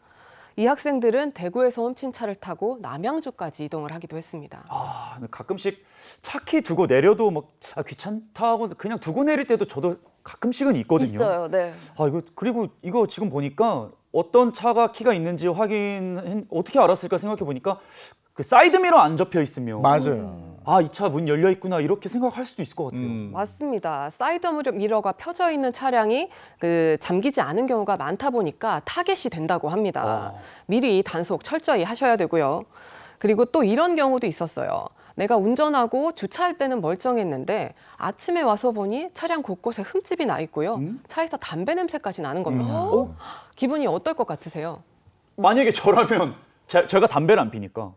이 학생들은 대구에서 훔친 차를 타고 남양주까지 이동을 하기도 했습니다. 근데 가끔씩 차 키 두고 내려도 뭐 귀찮다고 그냥 두고 내릴 때도 저도 가끔씩은 있거든요. 있어요. 네. 그리고 이거 지금 보니까 어떤 차가 키가 있는지 어떻게 알았을까 생각해 보니까 그 사이드미러 안 접혀 있으면 맞아요. 이 차 문 열려 있구나 이렇게 생각할 수도 있을 것 같아요. 맞습니다. 사이드 미러가 펴져 있는 차량이 잠기지 않은 경우가 많다 보니까 타겟이 된다고 합니다. 미리 단속 철저히 하셔야 되고요. 그리고 또 이런 경우도 있었어요. 내가 운전하고 주차할 때는 멀쩡했는데 아침에 와서 보니 차량 곳곳에 흠집이 나 있고요. 차에서 담배 냄새까지 나는 겁니다. 기분이 어떨 것 같으세요? 만약에 저라면 제가 담배를 안 피니까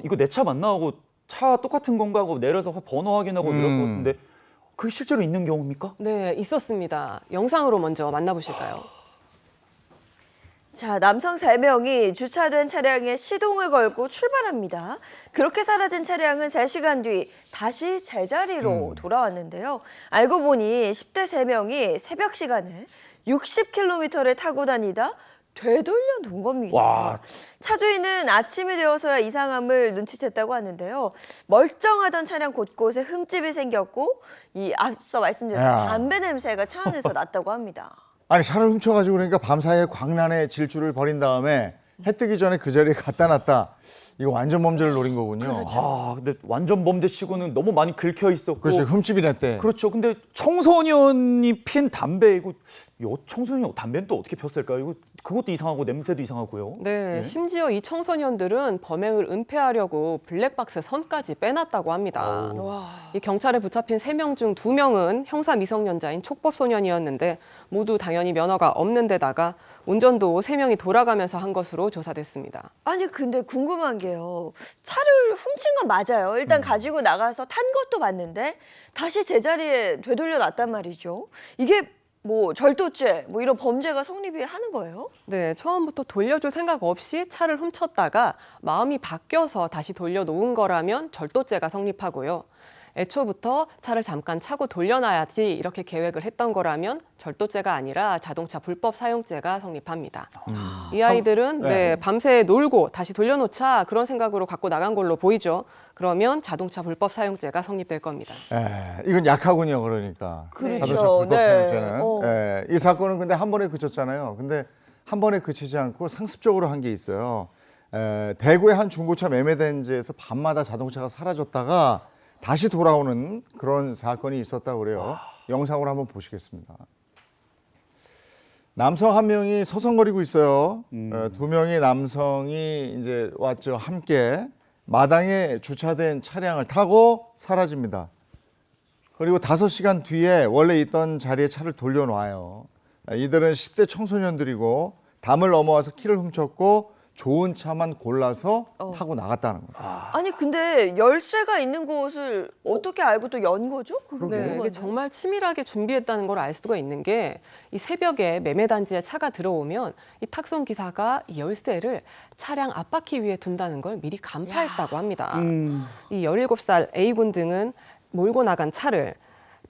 이거 내 차 맞나 하고 차 똑같은 건가 하고 내려서 번호 확인하고 이럴 것 같은데 그게 실제로 있는 경우입니까? 네, 있었습니다. 영상으로 먼저 만나보실까요? 자, 남성 3명이 주차된 차량에 시동을 걸고 출발합니다. 그렇게 사라진 차량은 3시간 뒤 다시 제자리로 돌아왔는데요. 알고 보니 10대 3명이 새벽 시간에 60km를 타고 다니다 되돌려 놓은 겁니다. 와. 차주인은 아침이 되어서야 이상함을 눈치챘다고 하는데요. 멀쩡하던 차량 곳곳에 흠집이 생겼고 이 앞서 말씀드린 야. 담배 냄새가 차 안에서 났다고 합니다. 아니 차를 훔쳐가지고 그러니까 밤사이에 광란의 질주를 벌인 다음에 해 뜨기 전에 그 자리에 갖다 놨다. 이거 완전 범죄를 노린 거군요. 근데 완전 범죄치고는 너무 많이 긁혀 있었고 그렇죠. 흠집이 났대. 그렇죠. 근데 청소년이 핀 담배 이거 청소년이 담배는 또 어떻게 폈을까요? 이거 그것도 이상하고 냄새도 이상하고요. 네, 심지어 이 청소년들은 범행을 은폐하려고 블랙박스 선까지 빼놨다고 합니다. 이 경찰에 붙잡힌 3명 중 2명은 형사 미성년자인 촉법소년이었는데 모두 당연히 면허가 없는 데다가 운전도 3명이 돌아가면서 한 것으로 조사됐습니다. 아니 근데 궁금한 게요. 차를 훔친 건 맞아요. 일단 가지고 나가서 탄 것도 맞는데 다시 제자리에 되돌려 놨단 말이죠. 이게 뭐 절도죄 뭐 이런 범죄가 성립이 하는 거예요? 네, 처음부터 돌려줄 생각 없이 차를 훔쳤다가 마음이 바뀌어서 다시 돌려놓은 거라면 절도죄가 성립하고요. 애초부터 차를 잠깐 차고 돌려놔야지 이렇게 계획을 했던 거라면 절도죄가 아니라 자동차 불법 사용죄가 성립합니다. 이 아이들은 밤새 놀고 다시 돌려놓자 그런 생각으로 갖고 나간 걸로 보이죠. 그러면 자동차 불법 사용죄가 성립될 겁니다. 이건 약하군요, 그러니까. 그렇죠. 자동차 불법 네. 사용죄는. 이 사건은 근데 한 번에 그쳤잖아요. 근데 한 번에 그치지 않고 상습적으로 한 게 있어요. 대구의 한 중고차 매매단지에서 밤마다 자동차가 사라졌다가 다시 돌아오는 그런 사건이 있었다고 그래요. 영상으로 한번 보시겠습니다. 남성 한 명이 서성거리고 있어요. 2명의 남성이 이제 왔죠. 함께 마당에 주차된 차량을 타고 사라집니다. 그리고 5시간 뒤에 원래 있던 자리에 차를 돌려놔요. 이들은 10대 청소년들이고 담을 넘어와서 키를 훔쳤고 좋은 차만 골라서 타고 나갔다는 거예요. 아니 근데 열쇠가 있는 곳을 어떻게 알고 또 연 거죠? 네, 이게 정말 치밀하게 준비했다는 걸 알 수가 있는 게 이 새벽에 매매단지에 차가 들어오면 이 탁송 기사가 이 열쇠를 차량 앞바퀴 위에 둔다는 걸 미리 간파했다고 합니다. 이 17살 A군 등은 몰고 나간 차를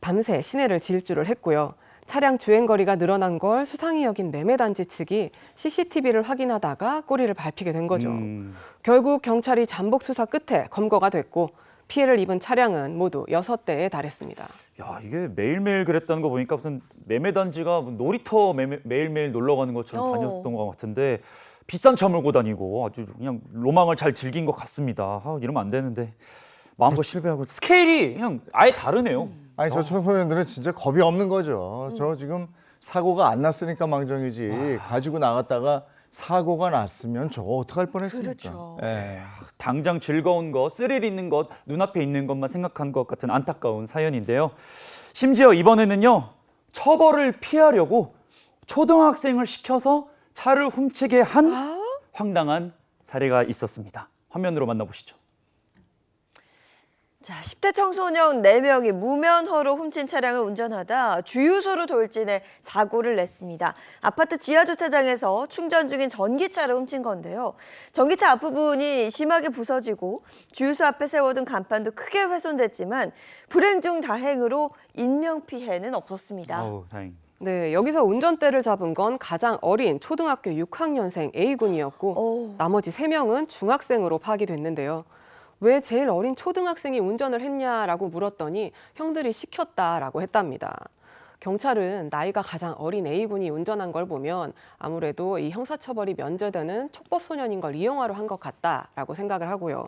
밤새 시내를 질주를 했고요. 차량 주행거리가 늘어난 걸 수상히 여긴 매매단지 측이 CCTV를 확인하다가 꼬리를 밟히게 된 거죠. 결국 경찰이 잠복 수사 끝에 검거가 됐고 피해를 입은 차량은 모두 6대에 달했습니다. 야, 이게 매일매일 그랬다는 거 보니까 무슨 매매단지가 놀이터 매일매일 놀러 가는 것처럼 다녔던 것 같은데 비싼 차 몰고 다니고 아주 그냥 로망을 잘 즐긴 것 같습니다. 이러면 안 되는데 마음껏 실패하고 스케일이 그냥 아예 다르네요. 아니 저 청소년들은 진짜 겁이 없는 거죠. 저 지금 사고가 안 났으니까 망정이지. 가지고 나갔다가 사고가 났으면 저거 어떡할 뻔했습니까? 그렇죠. 예. 당장 즐거운 것, 스릴 있는 것, 눈앞에 있는 것만 생각한 것 같은 안타까운 사연인데요. 심지어 이번에는요. 처벌을 피하려고 초등학생을 시켜서 차를 훔치게 한 황당한 사례가 있었습니다. 화면으로 만나보시죠. 자, 10대 청소년 4명이 무면허로 훔친 차량을 운전하다 주유소로 돌진해 사고를 냈습니다. 아파트 지하주차장에서 충전 중인 전기차를 훔친 건데요. 전기차 앞부분이 심하게 부서지고 주유소 앞에 세워둔 간판도 크게 훼손됐지만 불행 중 다행으로 인명피해는 없었습니다. 아우, 다행. 네, 여기서 운전대를 잡은 건 가장 어린 초등학교 6학년생 A군이었고 오. 나머지 3명은 중학생으로 파악됐는데요. 왜 제일 어린 초등학생이 운전을 했냐라고 물었더니 형들이 시켰다라고 했답니다. 경찰은 나이가 가장 어린 A군이 운전한 걸 보면 아무래도 이 형사처벌이 면제되는 촉법소년인 걸 이용하려 한 것 같다라고 생각을 하고요.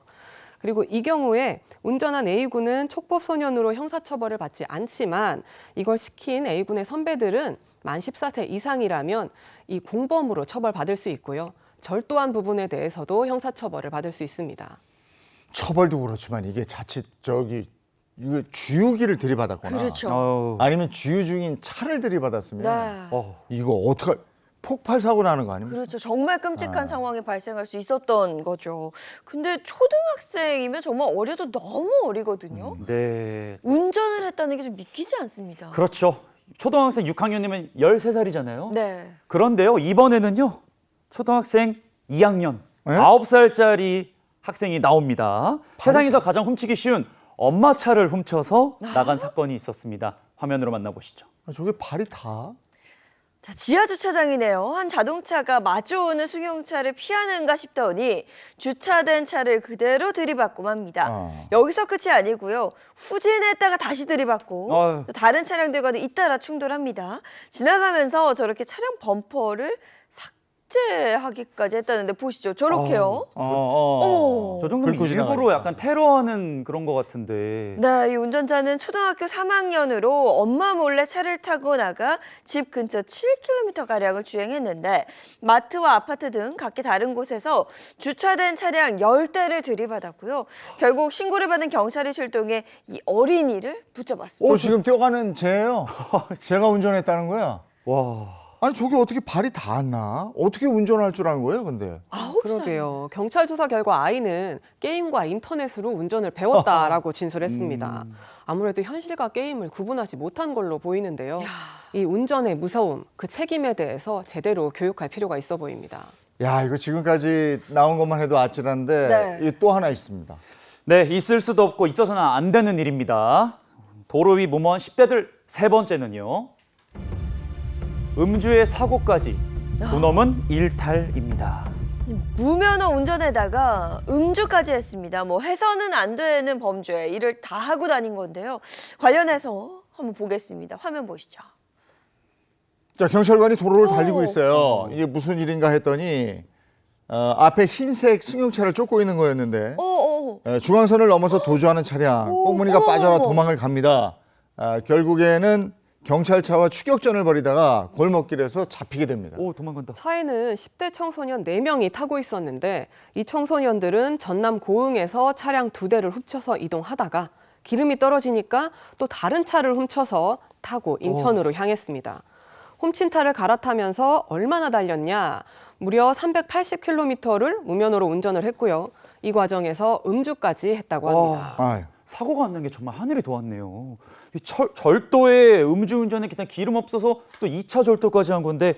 그리고 이 경우에 운전한 A군은 촉법소년으로 형사처벌을 받지 않지만 이걸 시킨 A군의 선배들은 만 14세 이상이라면 이 공범으로 처벌받을 수 있고요. 절도한 부분에 대해서도 형사처벌을 받을 수 있습니다. 처벌도 그렇지만 이게 자칫 이거 주유기를 들이받았거나 그렇죠. 아우, 아니면 주유 중인 차를 들이받았으면 네. 이거 어떡할 폭발 사고 나는 거 아닙니까? 그렇죠. 정말 끔찍한 상황이 발생할 수 있었던 거죠. 근데 초등학생이면 정말 어려도 너무 어리거든요. 네. 운전을 했다는 게 좀 믿기지 않습니다. 그렇죠. 초등학생 6학년이면 13살이잖아요. 네. 그런데요, 이번에는요, 초등학생 2학년, 에? 9살짜리 학생이 나옵니다. 세상에서 가장 훔치기 쉬운 엄마 차를 훔쳐서 나간 사건이 있었습니다. 화면으로 만나보시죠. 저게 발이 다? 자, 지하주차장이네요. 한 자동차가 마주오는 승용차를 피하는가 싶더니 주차된 차를 그대로 들이받고 맙니다. 여기서 끝이 아니고요. 후진했다가 다시 들이받고 아유. 또 다른 차량들과도 잇따라 충돌합니다. 지나가면서 저렇게 차량 범퍼를 삭제하기까지 했다는데 보시죠. 저렇게요. 어머. 저 정도면 긁고 일부러 지나가니까. 약간 테러하는 그런 것 같은데. 네, 이 운전자는 초등학교 3학년으로 엄마 몰래 차를 타고 나가 집 근처 7km가량을 주행했는데 마트와 아파트 등 각기 다른 곳에서 주차된 차량 10대를 들이받았고요. 결국 신고를 받은 경찰이 출동해 이 어린이를 붙잡았습니다. 지금 뛰어가는 쟤예요. 제가 운전했다는 거야. 와. 아니 저게 어떻게 발이 닿았나? 어떻게 운전할 줄 아는 거예요, 근데? 그러게요. 경찰 조사 결과 아이는 게임과 인터넷으로 운전을 배웠다라고 진술했습니다. 아무래도 현실과 게임을 구분하지 못한 걸로 보이는데요. 이 운전의 무서움, 그 책임에 대해서 제대로 교육할 필요가 있어 보입니다. 야, 이거 지금까지 나온 것만 해도 아찔한데 네. 이게 또 하나 있습니다. 네, 있을 수도 없고 있어서는 안 되는 일입니다. 도로 위 무모한 10대들 세 번째는요. 음주의 사고까지 본엄은 일탈입니다. 무면허 운전에다가 음주까지 했습니다. 뭐 해서는 안 되는 범죄, 이를 다 하고 다닌 건데요. 관련해서 한번 보겠습니다. 화면 보시죠. 자, 경찰관이 도로를 달리고 있어요. 이게 무슨 일인가 했더니 앞에 흰색 승용차를 쫓고 있는 거였는데 중앙선을 넘어서 도주하는 차량, 꽁무니가 빠져나 도망을 갑니다. 결국에는 경찰차와 추격전을 벌이다가 골목길에서 잡히게 됩니다. 오, 도망간다. 차에는 10대 청소년 4명이 타고 있었는데 이 청소년들은 전남 고흥에서 차량 2대를 훔쳐서 이동하다가 기름이 떨어지니까 또 다른 차를 훔쳐서 타고 인천으로 향했습니다. 훔친 차를 갈아타면서 얼마나 달렸냐? 무려 380km를 무면허로 운전을 했고요. 이 과정에서 음주까지 했다고 합니다. 아유. 사고가 안 난 게 정말 하늘이 도왔네요. 이 절도에 음주운전에 그냥 기름 없어서 또 2차 절도까지 한 건데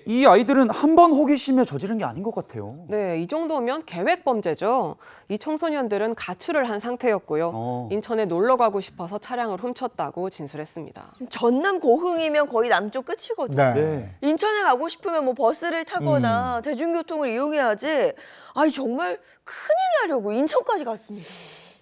이 아이들은 한 번 호기심에 저지른 게 아닌 것 같아요. 네, 이 정도면 계획 범죄죠. 이 청소년들은 가출을 한 상태였고요. 인천에 놀러 가고 싶어서 차량을 훔쳤다고 진술했습니다. 지금 전남 고흥이면 거의 남쪽 끝이거든요. 네. 네. 인천에 가고 싶으면 뭐 버스를 타거나 대중교통을 이용해야지. 아이 정말 큰일 나려고 인천까지 갔습니다.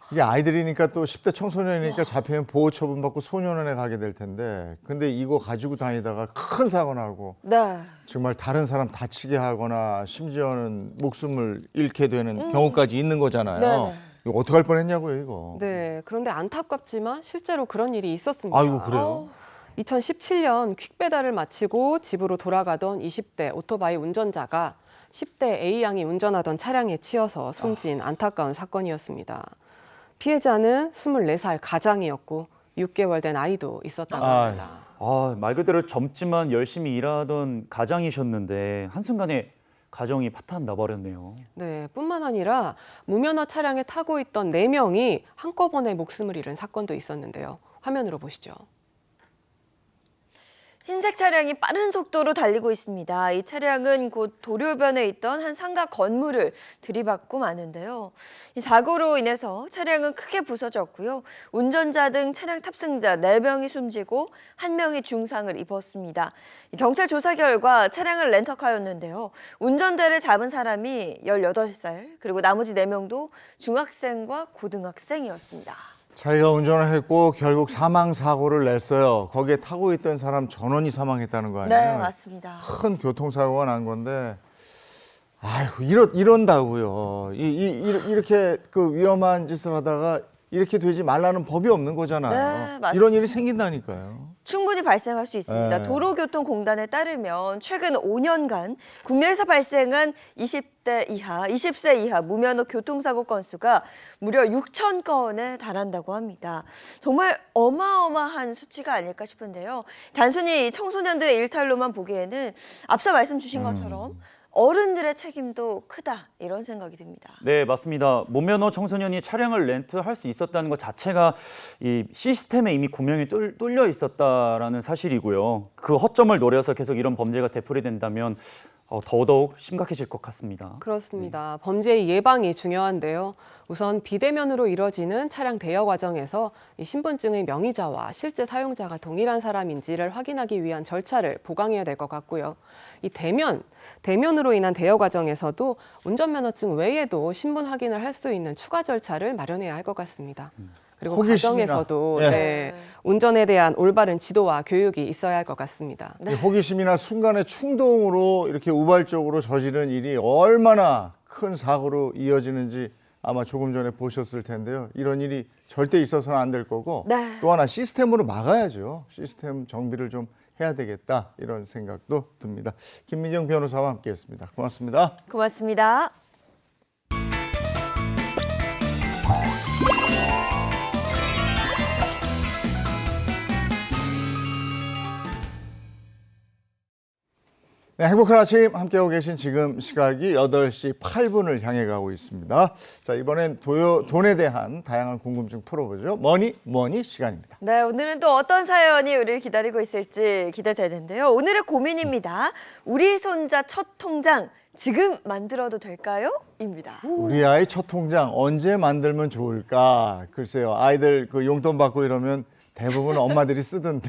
이게 아이들이니까 또 10대 청소년이니까 잡히면 보호 처분 받고 소년원에 가게 될 텐데 근데 이거 가지고 다니다가 큰 사고 나고 네. 정말 다른 사람 다치게 하거나 심지어는 목숨을 잃게 되는 경우까지 있는 거잖아요. 네네. 이거 어떡할 뻔했냐고요, 이거. 네, 그런데 안타깝지만 실제로 그런 일이 있었습니다. 아이고, 그래요? 2017년 퀵배달을 마치고 집으로 돌아가던 20대 오토바이 운전자가 10대 A양이 운전하던 차량에 치여서 숨진 안타까운 사건이었습니다. 피해자는 24살 가장이었고 6개월 된 아이도 있었다고 합니다. 말 그대로 젊지만 열심히 일하던 가장이셨는데 한순간에 가정이 파탄 나버렸네요. 네, 뿐만 아니라 무면허 차량에 타고 있던 4명이 한꺼번에 목숨을 잃은 사건도 있었는데요. 화면으로 보시죠. 흰색 차량이 빠른 속도로 달리고 있습니다. 이 차량은 곧 도로변에 있던 한 상가 건물을 들이받고 마는데요. 이 사고로 인해서 차량은 크게 부서졌고요. 운전자 등 차량 탑승자 4명이 숨지고 1명이 중상을 입었습니다. 경찰 조사 결과 차량은 렌터카였는데요. 운전대를 잡은 사람이 18살, 그리고 나머지 4명도 중학생과 고등학생이었습니다. 자기가 운전을 했고 결국 사망 사고를 냈어요. 거기에 타고 있던 사람 전원이 사망했다는 거 아니에요? 네, 맞습니다. 큰 교통사고가 난 건데, 아이고 이런다고요. 이렇게 그 위험한 짓을 하다가 이렇게 되지 말라는 법이 없는 거잖아요. 네, 맞습니다. 이런 일이 생긴다니까요. 충분히 발생할 수 있습니다. 네. 도로교통공단에 따르면 최근 5년간 국내에서 발생한 20대 이하, 20세 이하 무면허 교통사고 건수가 무려 6천 건에 달한다고 합니다. 정말 어마어마한 수치가 아닐까 싶은데요. 단순히 청소년들의 일탈로만 보기에는 앞서 말씀 주신 것처럼 어른들의 책임도 크다, 이런 생각이 듭니다. 네, 맞습니다. 무면허 청소년이 차량을 렌트할 수 있었다는 것 자체가 이 시스템에 이미 구멍이 뚫려 있었다라는 사실이고요. 그 허점을 노려서 계속 이런 범죄가 되풀이된다면 더더욱 심각해질 것 같습니다. 그렇습니다. 범죄의 예방이 중요한데요. 우선 비대면으로 이뤄지는 차량 대여 과정에서 이 신분증의 명의자와 실제 사용자가 동일한 사람인지를 확인하기 위한 절차를 보강해야 될 것 같고요. 이 대면으로 인한 대여 과정에서도 운전면허증 외에도 신분 확인을 할 수 있는 추가 절차를 마련해야 할 것 같습니다. 그리고 호기심이나. 가정에서도 예. 네, 운전에 대한 올바른 지도와 교육이 있어야 할 것 같습니다. 이 호기심이나 순간의 충동으로 이렇게 우발적으로 저지른 일이 얼마나 큰 사고로 이어지는지 아마 조금 전에 보셨을 텐데요. 이런 일이 절대 있어서는 안 될 거고, 네. 또 하나 시스템으로 막아야죠. 시스템 정비를 좀 해야 되겠다, 이런 생각도 듭니다. 김민경 변호사와 함께했습니다. 고맙습니다. 고맙습니다. 네, 행복한 아침 함께하고 계신 지금 시각이 8시 8분을 향해 가고 있습니다. 자, 이번엔 돈에 대한 다양한 궁금증 풀어보죠. 머니 시간입니다. 네, 오늘은 또 어떤 사연이 우리를 기다리고 있을지 기대되는데요. 오늘의 고민입니다. 우리 손자 첫 통장 지금 만들어도 될까요? 입니다. 우리 아이 첫 통장 언제 만들면 좋을까? 글쎄요, 아이들 그 용돈 받고 이러면 대부분 엄마들이 쓰던데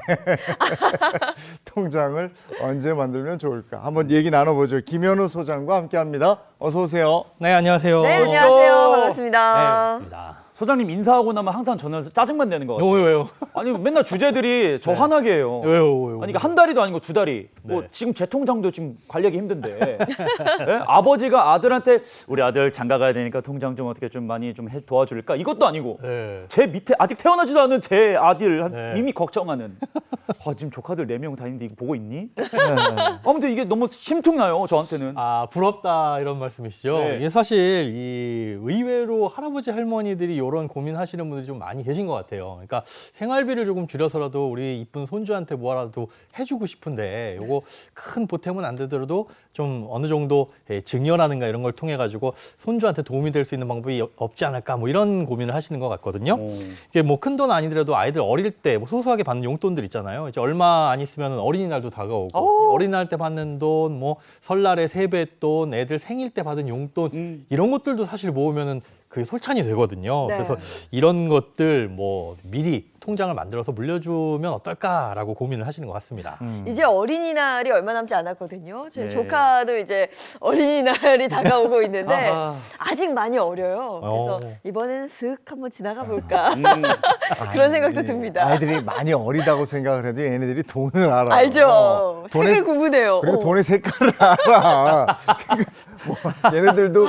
통장을 언제 만들면 좋을까? 한번 얘기 나눠보죠. 김현우 소장과 함께합니다. 어서 오세요. 네, 안녕하세요. 네, 안녕하세요. 반갑습니다. 네, 소장님 인사하고 나면 항상 저는 짜증만 내는 것 같아요. 왜요? 아니 맨날 주제들이 저 화나게 해요. 왜요? 아니 그러니까 한 달이도 아니고 2달이. 뭐 네. 지금 제 통장도 지금 관리하기 힘든데 예? 아버지가 아들한테 우리 아들 장가 가야 되니까 통장 좀 어떻게 좀 많이 좀 도와줄까? 이것도 아니고 네. 제 밑에 아직 태어나지도 않은 제 아들 네. 이미 걱정하는. 지금 조카들 4명 다 있는데 이거 보고 있니? 아무튼 이게 너무 심퉁나요 저한테는. 부럽다 이런 말씀이시죠? 네. 이게 사실 이 의외로 할아버지 할머니들이 이런 고민하시는 분들이 좀 많이 계신 것 같아요. 그러니까 생활비를 조금 줄여서라도 우리 이쁜 손주한테 뭐라도 해주고 싶은데 요거 큰 보탬은 안 되더라도 좀 어느 정도 증여라든가 이런 걸 통해 가지고 손주한테 도움이 될 수 있는 방법이 없지 않을까 뭐 이런 고민을 하시는 것 같거든요. 이게 뭐 큰 돈 아니더라도 아이들 어릴 때 뭐 소소하게 받는 용돈들 있잖아요. 이제 얼마 안 있으면 어린이날도 다가오고 어린이날 때 받는 돈, 뭐 설날에 세뱃돈, 애들 생일 때 받은 용돈 이런 것들도 사실 모으면은 그게 솔찬이 되거든요. 네. 그래서 이런 것들 뭐 미리 통장을 만들어서 물려주면 어떨까라고 고민을 하시는 것 같습니다. 이제 어린이날이 얼마 남지 않았거든요. 제 네. 조카도 이제 어린이날이 다가오고 있는데 아하. 아직 많이 어려요. 그래서 이번에는 슥 한번 지나가 볼까 그런 생각도 듭니다. 아이들이 많이 어리다고 생각을 해도 얘네들이 돈을 알아요. 알죠. 색을 돈의, 구분해요. 그리고 돈의 색깔을 알아. 그러니까 뭐 얘네들도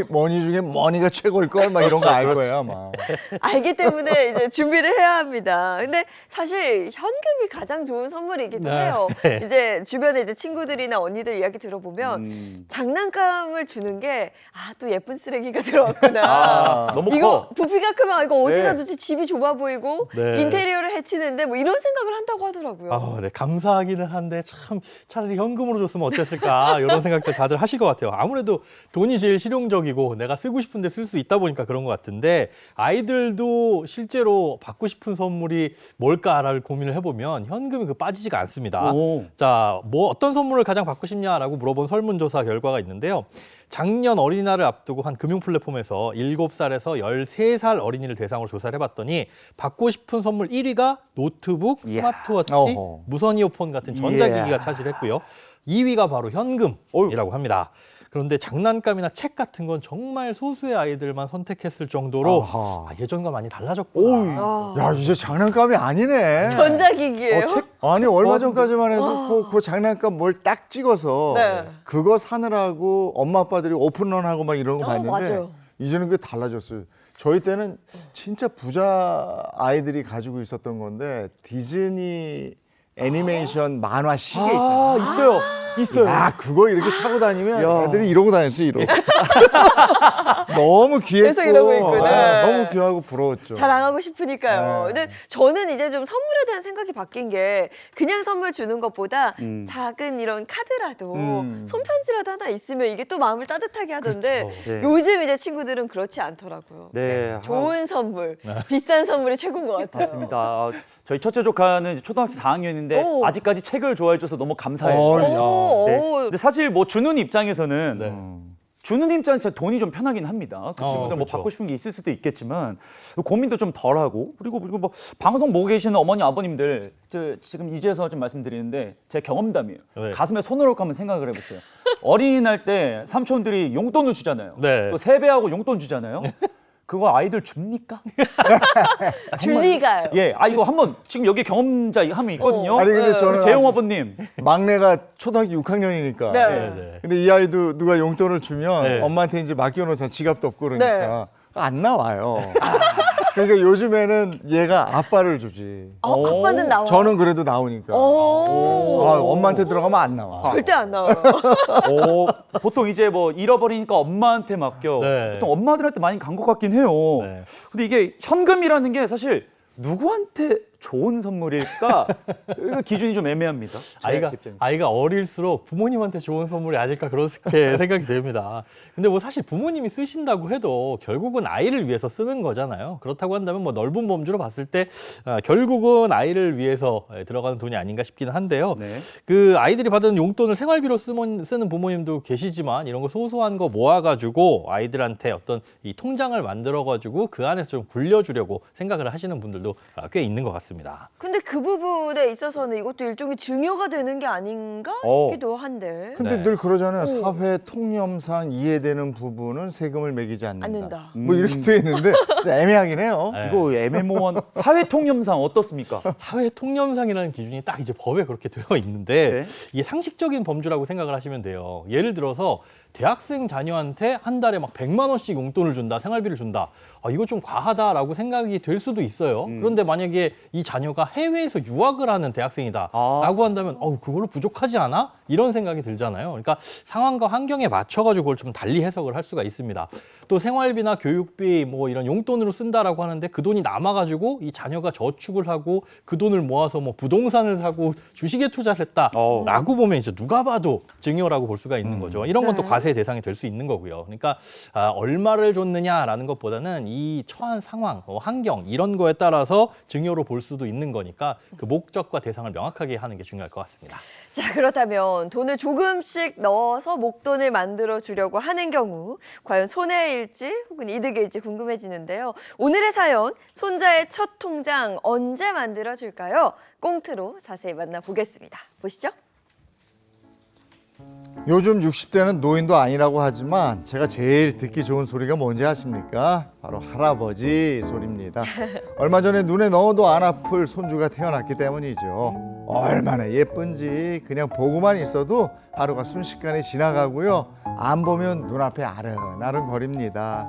머니 중에 머니가 최고 올 걸 막 이런 거 알 거야 아마. 알기 때문에 이제 준비를 해야 합니다. 근데 사실 현금이 가장 좋은 선물이기도 해요. 이제 주변에 이제 친구들이나 언니들 이야기 들어보면 장난감을 주는 게 또 예쁜 쓰레기가 들어왔구나. 너무 이거 커. 부피가 크면 이거 어디다 네. 두지 집이 좁아 보이고 네. 인테리어를 해치는데 뭐 이런 생각을 한다고 하더라고요. 네, 감사하기는 한데 참 차라리 현금으로 줬으면 어땠을까 이런 생각들 다들 하실 것 같아요. 아무래도 돈이 제일 실용적이고 내가 쓰고 싶은데 쓸 수 있다 보니까 그런 것 같은데 아이들도 실제로 받고 싶은 선물이 뭘까를 고민을 해보면 현금이 빠지지가 않습니다. 오. 자, 뭐 어떤 선물을 가장 받고 싶냐라고 물어본 설문조사 결과가 있는데요. 작년 어린이날을 앞두고 한 금융 플랫폼에서 7살에서 13살 어린이를 대상으로 조사를 해봤더니 받고 싶은 선물 1위가 노트북, 스마트워치, 어허. 무선 이어폰 같은 전자기기가 차지했고요. 2위가 바로 현금이라고 합니다. 그런데 장난감이나 책 같은 건 정말 소수의 아이들만 선택했을 정도로 아하. 예전과 많이 달라졌구나. 야 이제 장난감이 아니네. 전자기기예요? 아니 얼마 전까지만 해도 그 장난감 뭘 딱 찍어서 네. 그거 사느라고 엄마 아빠들이 오픈런하고 막 이런 거 봤는데 맞아요. 이제는 그게 달라졌어요. 저희 때는 진짜 부자 아이들이 가지고 있었던 건데 디즈니 애니메이션 만화 시계 있잖아요. 있어요. 있어요. 야 그거 이렇게 차고 다니면 야. 애들이 이러고 다녔어 이러고. 너무 귀했고 계속 이러고 있구나. 너무 귀하고 부러웠죠. 자랑하고 싶으니까요. 네. 근데 저는 이제 좀 선물에 대한 생각이 바뀐 게 그냥 선물 주는 것보다 작은 이런 카드라도 손편지라도 하나 있으면 이게 또 마음을 따뜻하게 하던데 네. 요즘 이제 친구들은 그렇지 않더라고요. 네. 좋은 선물, 비싼 선물이 최고인 것 같아요. 맞습니다. 저희 첫째 조카는 이제 초등학교 4학년인데 오. 아직까지 책을 좋아해줘서 너무 감사해요. 오, 네. 오. 근데 사실 뭐 주는 입장에서는 네. 주는 입장에서 돈이 좀 편하긴 합니다. 그 친구들 뭐 그렇죠. 받고 싶은 게 있을 수도 있겠지만 고민도 좀 덜하고 그리고 뭐 방송 보고 계시는 어머니 아버님들 지금 이제서 좀 말씀드리는데 제 경험담이에요. 네. 가슴에 손을 얹고 한번 생각을 해보세요. 어린이날 때 삼촌들이 용돈을 주잖아요. 네. 또 세배하고 용돈 주잖아요. 그거 아이들 줍니까? 줄 리가요. 예, 이거 한번 지금 여기 경험자 한 명 있거든요. 아니 근데 저는 재용 아버님. 막내가 초등학교 6학년이니까. 네. 근데 이 아이도 누가 용돈을 주면 네. 엄마한테 이제 맡겨놓자 지갑도 없고 그러니까 안 나와요. 그러니까 요즘에는 얘가 아빠를 주지. 아빠는 나와요. 저는 그래도 나오니까. 엄마한테 들어가면 안 나와. 절대 안 나와요. 보통 이제 뭐 잃어버리니까 엄마한테 맡겨. 네. 보통 엄마들한테 많이 간 것 같긴 해요. 네. 근데 이게 현금이라는 게 사실 누구한테 좋은 선물일까? 이거 기준이 좀 애매합니다. 제 입장에서. 아이가 어릴수록 부모님한테 좋은 선물이 아닐까 그렇게 생각이 됩니다. 근데 뭐 사실 부모님이 쓰신다고 해도 결국은 아이를 위해서 쓰는 거잖아요. 그렇다고 한다면 뭐 넓은 범주로 봤을 때 결국은 아이를 위해서 들어가는 돈이 아닌가 싶기는 한데요. 네. 그 아이들이 받은 용돈을 생활비로 쓰는 부모님도 계시지만 이런 거 소소한 거 모아가지고 아이들한테 어떤 이 통장을 만들어가지고 그 안에서 좀 굴려주려고 생각을 하시는 분들도 꽤 있는 것 같습니다. 근데 그 부분에 있어서는 이것도 일종의 증여가 되는 게 아닌가 싶기도 한데. 근데 네. 늘 그러잖아요. 사회 통념상 이해되는 부분은 세금을 매기지 않는다. 않는다. 뭐 이렇게 돼 있는데 진짜 애매하긴 해요. 네. 이거 애매모호한 사회 통념상 어떻습니까? 사회 통념상이라는 기준이 딱 이제 법에 그렇게 되어 있는데 네. 이게 상식적인 범주라고 생각을 하시면 돼요. 예를 들어서 대학생 자녀한테 한 달에 막 100만 원씩 용돈을 준다, 생활비를 준다. 이거 좀 과하다라고 생각이 될 수도 있어요. 그런데 만약에 이 자녀가 해외에서 유학을 하는 대학생이다라고 한다면 그걸로 부족하지 않아? 이런 생각이 들잖아요. 그러니까 상황과 환경에 맞춰가지고 그걸 좀 달리 해석을 할 수가 있습니다. 또 생활비나 교육비 뭐 이런 용돈으로 쓴다라고 하는데 그 돈이 남아가지고 이 자녀가 저축을 하고 그 돈을 모아서 뭐 부동산을 사고 주식에 투자를 했다라고 보면 이제 누가 봐도 증여라고 볼 수가 있는 거죠. 이런 건 또 과세의 대상이 될 수 있는 거고요. 그러니까 얼마를 줬느냐라는 것보다는 이 처한 상황, 환경 이런 거에 따라서 증여로 볼 수도 있는 거니까 그 목적과 대상을 명확하게 하는 게 중요할 것 같습니다. 자, 그렇다면 돈을 조금씩 넣어서 목돈을 만들어 주려고 하는 경우 과연 손해일지 혹은 이득일지 궁금해지는데요. 오늘의 사연, 손자의 첫 통장 언제 만들어 줄까요? 꽁트로 자세히 만나보겠습니다. 보시죠. 요즘 60대는 노인도 아니라고 하지만 제가 제일 듣기 좋은 소리가 뭔지 아십니까? 바로 할아버지 소리입니다. 얼마 전에 눈에 넣어도 안 아플 손주가 태어났기 때문이죠. 얼마나 예쁜지 그냥 보고만 있어도 하루가 순식간에 지나가고요. 안 보면 눈앞에 아른아른 거립니다.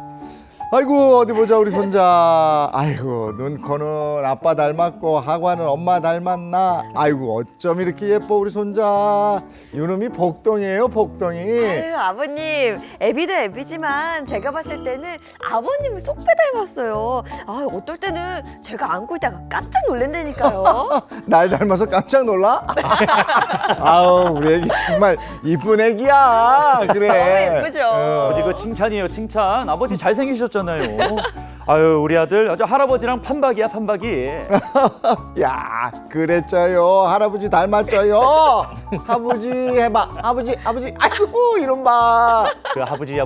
아이고 어디 보자 우리 손자. 아이고 눈, 코는 아빠 닮았고 하관은 엄마 닮았나. 아이고 어쩜 이렇게 예뻐 우리 손자. 이놈이 복덩이에요 복덩이. 아유, 아버님, 애비도 애비지만 제가 봤을 때는 아버님을 쏙 빼닮았어요. 아, 어떨 때는 제가 안고 있다가 깜짝 놀란다니까요. 날 닮아서 깜짝 놀라? 아우 우리 애기 정말 이쁜 애기야. 그래. 너무 예쁘죠? 아버지 그 칭찬이에요 칭찬. 아버지 잘생기셨잖아요. 아유 우리 아들 아주 할아버지랑 판박이야 판박이. 야 그랬죠요. 할아버지 닮았죠요. 아버지 해봐. 아버지 아이고 이놈 봐. 그 아버지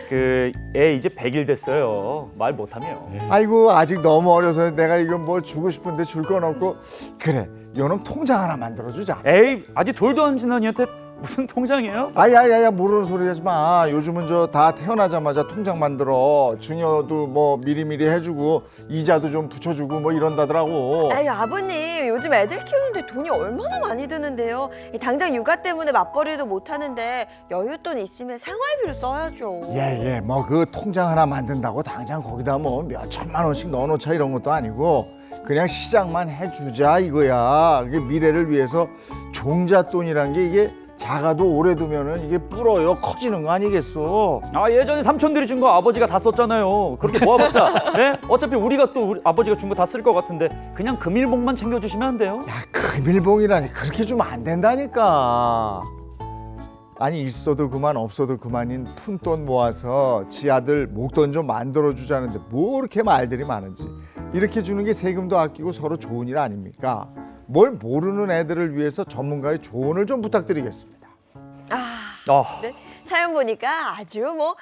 그 애 이제 100일 됐어요. 말 못하며. 아이고 아직 너무 어려서 내가 이거 뭐 주고 싶은데 줄 건 없고. 그래 요놈 통장 하나 만들어주자. 에이 아직 돌도 안 지난 이한테 무슨 통장이에요? 아야야야 모르는 소리 하지 마. 요즘은 저 다 태어나자마자 통장 만들어. 증여도 뭐 미리미리 해주고 이자도 좀 붙여주고 뭐 이런다더라고. 아유, 아버님, 요즘 애들 키우는데 돈이 얼마나 많이 드는데요. 당장 육아 때문에 맞벌이도 못 하는데 여윳돈 있으면 생활비로 써야죠. 예 뭐 그 통장 하나 만든다고 당장 거기다 뭐 몇 천만 원씩 넣어놓자 이런 것도 아니고 그냥 시작만 해주자 이거야. 이게 미래를 위해서 종잣돈이란 게 이게 작아도 오래 두면은 이게 불어요. 커지는 거 아니겠어. 아 예전에 삼촌들이 준 거 아버지가 다 썼잖아요. 그렇게 모아봤자 네? 어차피 우리가 또 우리 아버지가 준 거 다 쓸 것 같은데 그냥 금일봉만 챙겨주시면 안 돼요? 야 금일봉이라니 그렇게 주면 안 된다니까. 아니 있어도 그만 없어도 그만인 푼돈 모아서 지 아들 목돈 좀 만들어주자는데 뭐 이렇게 말들이 많은지. 이렇게 주는 게 세금도 아끼고 서로 좋은 일 아닙니까? 뭘 모르는 애들을 위해서 전문가의 조언을 좀 부탁드리겠습니다. 네, 사연 보니까 아주 뭐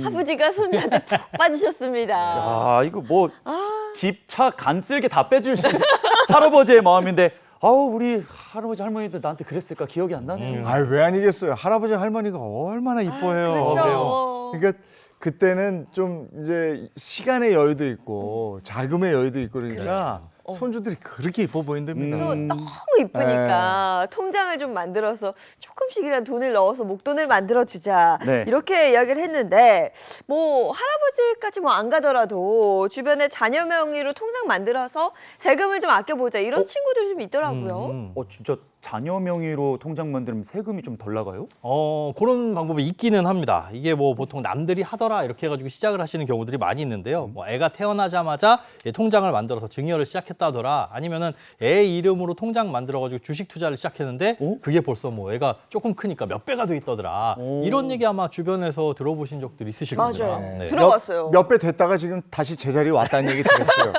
아버지가 손자한테 푹 빠지셨습니다. 야 이거 뭐 집, 차, 간 쓸게 다 빼주신 할아버지의 마음인데 아우 우리 할아버지 할머니도 나한테 그랬을까 기억이 안 나네요. 아유 왜 아니겠어요. 할아버지 할머니가 얼마나 이뻐해요. 그렇죠. 그러니까 그때는 좀 이제 시간의 여유도 있고 자금의 여유도 있고 그러니까 손주들이 그렇게 이뻐 보인답니다. 그래서 너무 이쁘니까 통장을 좀 만들어서 조금씩이라도 돈을 넣어서 목돈을 만들어 주자 네. 이렇게 이야기를 했는데 뭐 할아버지까지 뭐 안 가더라도 주변에 자녀 명의로 통장 만들어서 세금을 좀 아껴보자 이런 친구들이 좀 있더라고요. 진짜 자녀 명의로 통장 만들면 세금이 좀 덜 나가요? 그런 방법이 있기는 합니다. 이게 뭐 보통 남들이 하더라 이렇게 해가지고 시작을 하시는 경우들이 많이 있는데요. 뭐 애가 태어나자마자 통장을 만들어서 증여를 시작했다더라 아니면은 애 이름으로 통장 만들어가지고 주식 투자를 시작했는데 그게 벌써 뭐 애가 조금 크니까 몇 배가 돼 있더라. 이런 얘기 아마 주변에서 들어보신 적들 있으실 겁니다. 맞아요. 네. 들어봤어요. 몇 배 됐다가 지금 다시 제자리에 왔다는 얘기 들었어요.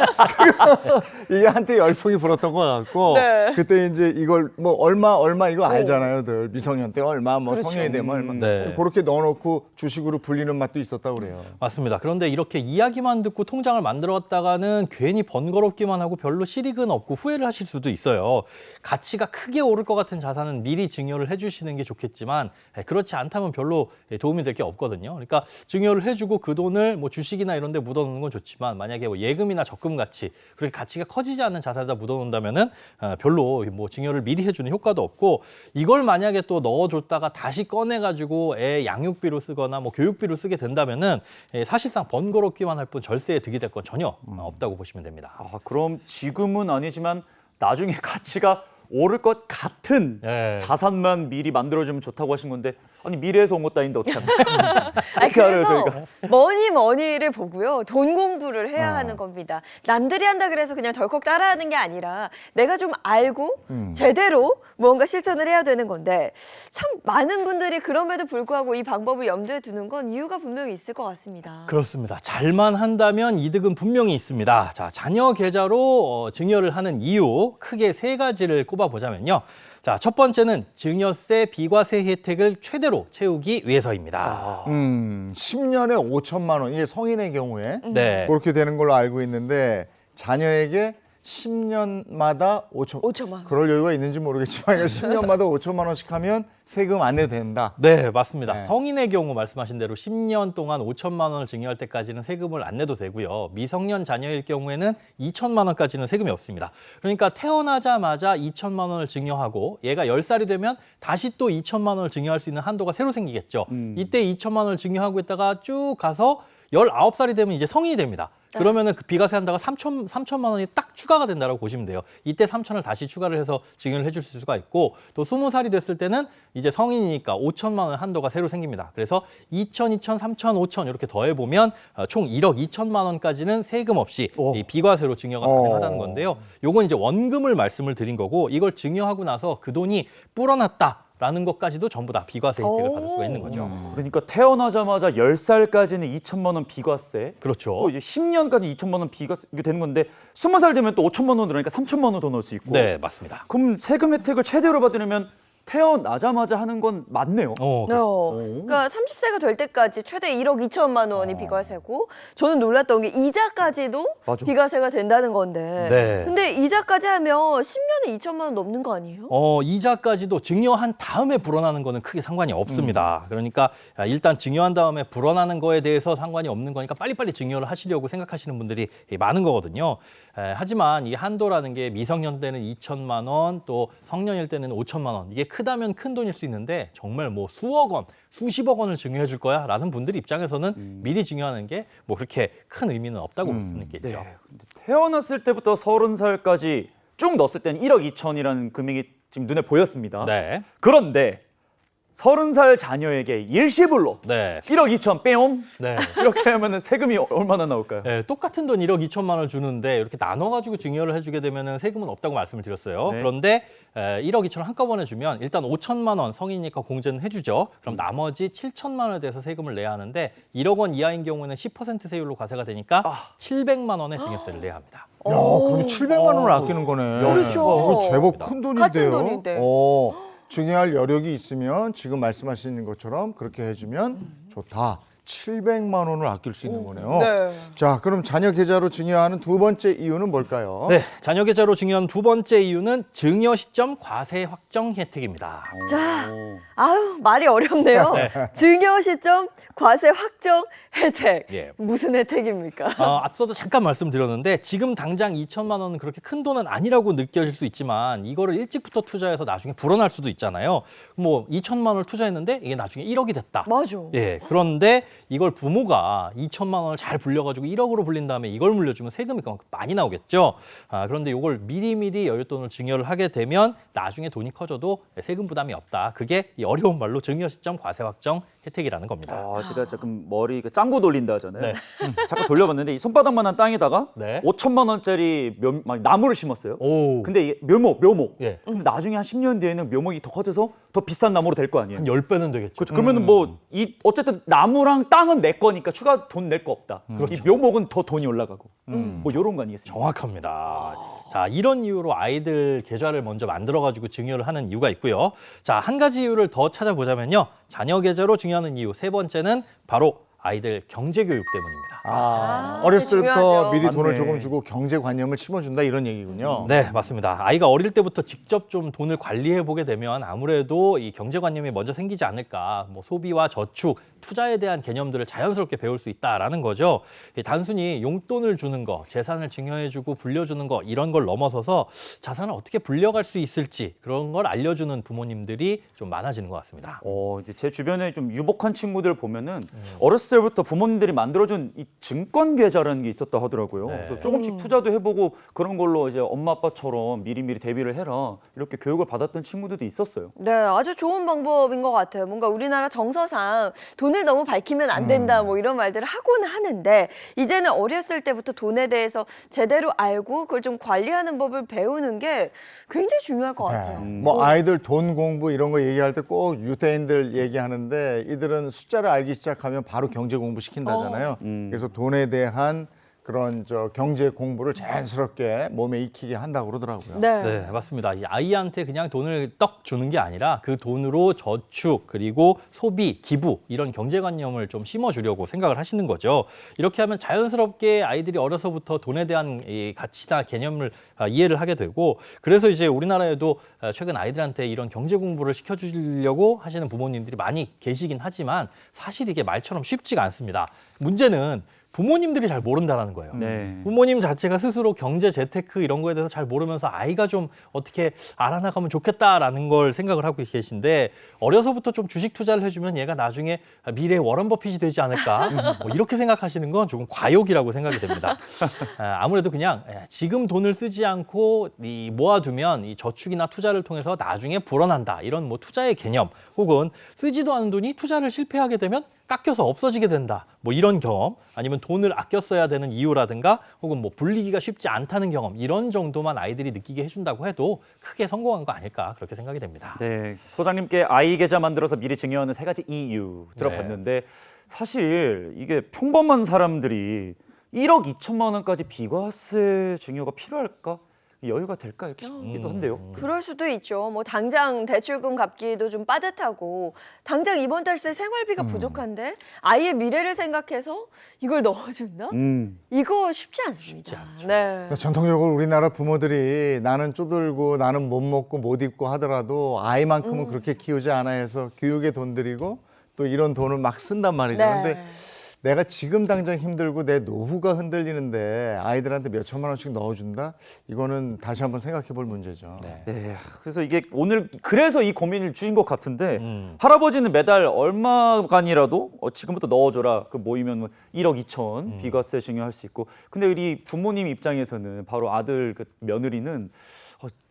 이게 한때 열풍이 불었던 것 같고 네. 그때 이제 이걸 뭐 얼마 이거 알잖아요,들 미성년 때 얼마 뭐 그렇죠. 성년이 되면 얼마 네. 그렇게 넣어놓고 주식으로 불리는 맛도 있었다고 그래요. 맞습니다. 그런데 이렇게 이야기만 듣고 통장을 만들었다가는 괜히 번거롭기만 하고 별로 실익은 없고 후회를 하실 수도 있어요. 가치가 크게 오를 것 같은 자산은 미리 증여를 해주시는 게 좋겠지만 그렇지 않다면 별로 도움이 될 게 없거든요. 그러니까 증여를 해주고 그 돈을 뭐 주식이나 이런 데 묻어놓는 건 좋지만 만약에 뭐 예금이나 적금 가치 그렇게 가치가 커지지 않는 자산에다 묻어놓는다면은 별로 뭐 증여를 미리 해주는 효과도 없고 이걸 만약에 또 넣어줬다가 다시 꺼내가지고 애 양육비로 쓰거나 뭐 교육비로 쓰게 된다면은 사실상 번거롭기만 할 뿐 절세에 득이 될 건 전혀 없다고 보시면 됩니다. 그럼 지금은 아니지만 나중에 가치가 오를 것 같은 네. 자산만 미리 만들어주면 좋다고 하신 건데 아니 미래에서 온 것도 아닌데 어떻게 합니까? 아니, 어떻게 알아요, 그래서 저희가? 머니를 보고요. 돈 공부를 해야 하는 겁니다. 남들이 한다 그래서 그냥 덜컥 따라하는 게 아니라 내가 좀 알고 제대로 무언가 실천을 해야 되는 건데 참 많은 분들이 그럼에도 불구하고 이 방법을 염두에 두는 건 이유가 분명히 있을 것 같습니다. 그렇습니다. 잘만 한다면 이득은 분명히 있습니다. 자, 자녀 계좌로 증여를 하는 이유 크게 세 가지를 꼽아보자면요. 자, 첫 번째는 증여세, 비과세 혜택을 최대로 채우기 위해서입니다. 10년에 5천만 원 이게 성인의 경우에 네. 그렇게 되는 걸로 알고 있는데 자녀에게 10년마다 5천만 원. 그럴 여유가 있는지 모르겠지만 10년마다 5천만 원씩 하면 세금 안 내도 된다. 네, 맞습니다. 네. 성인의 경우 말씀하신 대로 10년 동안 5천만 원을 증여할 때까지는 세금을 안 내도 되고요. 미성년 자녀일 경우에는 2천만 원까지는 세금이 없습니다. 그러니까 태어나자마자 2천만 원을 증여하고 얘가 10살이 되면 다시 또 2천만 원을 증여할 수 있는 한도가 새로 생기겠죠. 이때 2천만 원을 증여하고 있다가 쭉 가서 19살이 되면 이제 성인이 됩니다. 그러면은 그 비과세 한다가 3천만 원이 딱 추가가 된다고 보시면 돼요. 이때 3천을 다시 추가를 해서 증여를 해줄 수가 있고 또 20살이 됐을 때는 이제 성인이니까 5천만 원 한도가 새로 생깁니다. 그래서 2천, 2천, 3천, 5천 이렇게 더해보면 총 1억 2천만 원까지는 세금 없이 이 비과세로 증여가 가능하다는 건데요. 요건 이제 원금을 말씀을 드린 거고 이걸 증여하고 나서 그 돈이 불어났다. 라는 것까지도 전부 다 비과세 혜택을 받을 수가 있는 거죠. 그러니까 태어나자마자 10살까지는 2천만 원 비과세. 그렇죠. 또 이제 10년까지 2천만 원 비과세 이게 되는 건데 20살 되면 또 5천만 원 들어가니까 3천만 원 더 넣을 수 있고. 네, 맞습니다. 그럼 세금 혜택을 최대로 받으려면 태어나자마자 하는 건 맞네요. 그러니까 30세가 될 때까지 최대 1억 2천만 원이 비과세고 저는 놀랐던 게 이자까지도 맞아. 비과세가 된다는 건데 네. 근데 이자까지 하면 10년에 2천만 원 넘는 거 아니에요? 이자까지도 증여한 다음에 불어나는 거는 크게 상관이 없습니다. 그러니까 일단 증여한 다음에 불어나는 거에 대해서 상관이 없는 거니까 빨리빨리 증여를 하시려고 생각하시는 분들이 많은 거거든요. 하지만 이 한도라는 게 미성년 때는 2천만 원, 또 성년일 때는 5천만 원. 이게 크다면 큰 돈일 수 있는데 정말 뭐 수억 원, 수십억 원을 증여해 줄 거야 라는 분들 입장에서는 미리 증여하는 게 뭐 그렇게 큰 의미는 없다고 볼 수는 있겠죠. 네. 근데 태어났을 때부터 30살까지 쭉 넣었을 때는 1억 2천이라는 금액이 지금 눈에 보였습니다. 네. 그런데 30살 자녀에게 일시불로 네. 1억 2천 빼옴 네. 이렇게 하면은 세금이 얼마나 나올까요? 네, 똑같은 돈 1억 2천만 원을 주는데 이렇게 나눠가지고 증여를 해주게 되면 세금은 없다고 말씀을 드렸어요. 네. 그런데 1억 2천 원 한꺼번에 주면 일단 5천만 원 성인이니까 공제는 해주죠. 그럼 나머지 7천만 원에 대해서 세금을 내야 하는데 1억 원 이하인 경우에는 10% 세율로 과세가 되니까 700만 원의 증여세를 내야 합니다. 야, 그러면 700만 원을 아끼는 거네. 그렇죠. 이거 제법 큰 돈인데요. 같은 돈인데. 증여할 여력이 있으면 지금 말씀하시는 것처럼 그렇게 해주면 좋다. 700만 원을 아낄 수 있는 거네요. 네. 자, 그럼 자녀 계좌로 증여하는 두 번째 이유는 뭘까요? 네, 자녀 계좌로 증여한 두 번째 이유는 증여 시점 과세 확정 혜택입니다. 자, 아유 말이 어렵네요. 증여 시점 과세 확정 혜택. 예. 무슨 혜택입니까? 앞서도 잠깐 말씀드렸는데 지금 당장 2천만 원은 그렇게 큰 돈은 아니라고 느껴질 수 있지만 이거를 일찍부터 투자해서 나중에 불어날 수도 있잖아요. 뭐 2천만 원을 투자했는데 이게 나중에 1억이 됐다. 맞아. 예, 그런데 이걸 부모가 2천만 원을 잘 불려가지고 1억으로 불린 다음에 이걸 물려주면 세금이 그만큼 많이 나오겠죠. 그런데 이걸 미리미리 여윳돈을 증여를 하게 되면 나중에 돈이 커져도 세금 부담이 없다. 그게 이 어려운 말로 증여 시점 과세 확정 혜택이라는 겁니다. 제가 조금 머리 짱구 돌린다 하잖아요. 네. 잠깐 돌려봤는데 이 손바닥만한 땅에다가 네. 5천만 원짜리 막 나무를 심었어요. 오, 근데 이게 묘목. 예, 근데 나중에 한 10년 뒤에는 묘목이 더 커져서 더 비싼 나무로 될 거 아니에요. 한 10배는 되겠죠. 그렇죠. 그러면은 뭐 어쨌든 나무랑 땅은 내 거니까 추가 돈 낼 거 없다. 이 묘목은 더 돈이 올라가고. 뭐 이런 거 아니겠습니까? 정확합니다. 자, 이런 이유로 아이들 계좌를 먼저 만들어가지고 증여를 하는 이유가 있고요. 자, 한 가지 이유를 더 찾아보자면요. 자녀 계좌로 증여하는 이유 세 번째는 바로 아이들 경제교육 때문입니다. 어렸을 때부터 중요하죠. 미리 돈을 맞네. 조금 주고 경제관념을 심어준다 이런 얘기군요. 네, 맞습니다. 아이가 어릴 때부터 직접 좀 돈을 관리해 보게 되면 아무래도 이 경제관념이 먼저 생기지 않을까. 뭐 소비와 저축, 투자에 대한 개념들을 자연스럽게 배울 수 있다라는 거죠. 단순히 용돈을 주는 거, 재산을 증여해주고 불려주는 거 이런 걸 넘어서서 자산을 어떻게 불려갈 수 있을지 그런 걸 알려주는 부모님들이 좀 많아지는 것 같습니다. 이제 제 주변에 좀 유복한 친구들 보면은 어렸을 때부터 부모님들이 만들어준 이 증권 계좌라는 게 있었다 하더라고요. 네. 그래서 조금씩 투자도 해보고 그런 걸로 이제 엄마 아빠처럼 미리미리 대비를 해라 이렇게 교육을 받았던 친구들도 있었어요. 네, 아주 좋은 방법인 것 같아요. 뭔가 우리나라 정서상 돈을 너무 밝히면 안 된다 뭐 이런 말들을 하고는 하는데 이제는 어렸을 때부터 돈에 대해서 제대로 알고 그걸 좀 관리하는 법을 배우는 게 굉장히 중요할 것 같아요. 뭐 아이들 돈 공부 이런 거 얘기할 때 꼭 유대인들 얘기하는데 이들은 숫자를 알기 시작하면 바로 경제 공부 시킨다잖아요. 그래서 돈에 대한 그런 경제 공부를 자연스럽게 몸에 익히게 한다고 그러더라고요. 네, 맞습니다. 이 아이한테 그냥 돈을 떡 주는 게 아니라 그 돈으로 저축 그리고 소비, 기부 이런 경제관념을 좀 심어주려고 생각을 하시는 거죠. 이렇게 하면 자연스럽게 아이들이 어려서부터 돈에 대한 이 가치나 개념을 이해를 하게 되고 그래서 이제 우리나라에도 최근 아이들한테 이런 경제 공부를 시켜주려고 하시는 부모님들이 많이 계시긴 하지만 사실 이게 말처럼 쉽지가 않습니다. 문제는 부모님들이 잘 모른다는 거예요. 네. 부모님 자체가 스스로 경제 재테크 이런 거에 대해서 잘 모르면서 아이가 좀 어떻게 알아나가면 좋겠다라는 걸 생각을 하고 계신데 어려서부터 좀 주식 투자를 해주면 얘가 나중에 미래의 워런 버핏이 되지 않을까 뭐 이렇게 생각하시는 건 조금 과욕이라고 생각이 됩니다. 아무래도 그냥 지금 돈을 쓰지 않고 모아두면 이 저축이나 투자를 통해서 나중에 불어난다 이런 뭐 투자의 개념 혹은 쓰지도 않은 돈이 투자를 실패하게 되면 깎여서 없어지게 된다. 뭐 이런 경험 아니면 돈을 아껴 써야 되는 이유라든가 혹은 뭐 불리기가 쉽지 않다는 경험 이런 정도만 아이들이 느끼게 해준다고 해도 크게 성공한 거 아닐까 그렇게 생각이 됩니다. 네, 소장님께 아이 계좌 만들어서 미리 증여하는 3가지 이유 들어봤는데 사실 이게 평범한 사람들이 1억 2천만 원까지 비과세 증여가 필요할까? 여유가 될까 이렇게 싶기도 한데요. 그럴 수도 있죠. 뭐 당장 대출금 갚기도 좀 빠듯하고 당장 이번 달 쓸 생활비가 부족한데 아이의 미래를 생각해서 이걸 넣어준다? 이거 쉽지 않습니다. 네. 전통적으로 우리나라 부모들이 나는 쪼들고 나는 못 먹고 못 입고 하더라도 아이만큼은 그렇게 키우지 않아 해서 교육에 돈 들이고 또 이런 돈을 막 쓴단 말이죠. 네. 근데 내가 지금 당장 힘들고 내 노후가 흔들리는데 아이들한테 몇 천만 원씩 넣어준다? 이거는 다시 한번 생각해 볼 문제죠. 네, 그래서 이게 오늘 그래서 이 고민을 주신 것 같은데 할아버지는 매달 얼마간이라도 지금부터 넣어줘라. 그 모이면 뭐 1억 2천 비과세 증여할 수 있고. 근데 우리 부모님 입장에서는 바로 아들 그 며느리는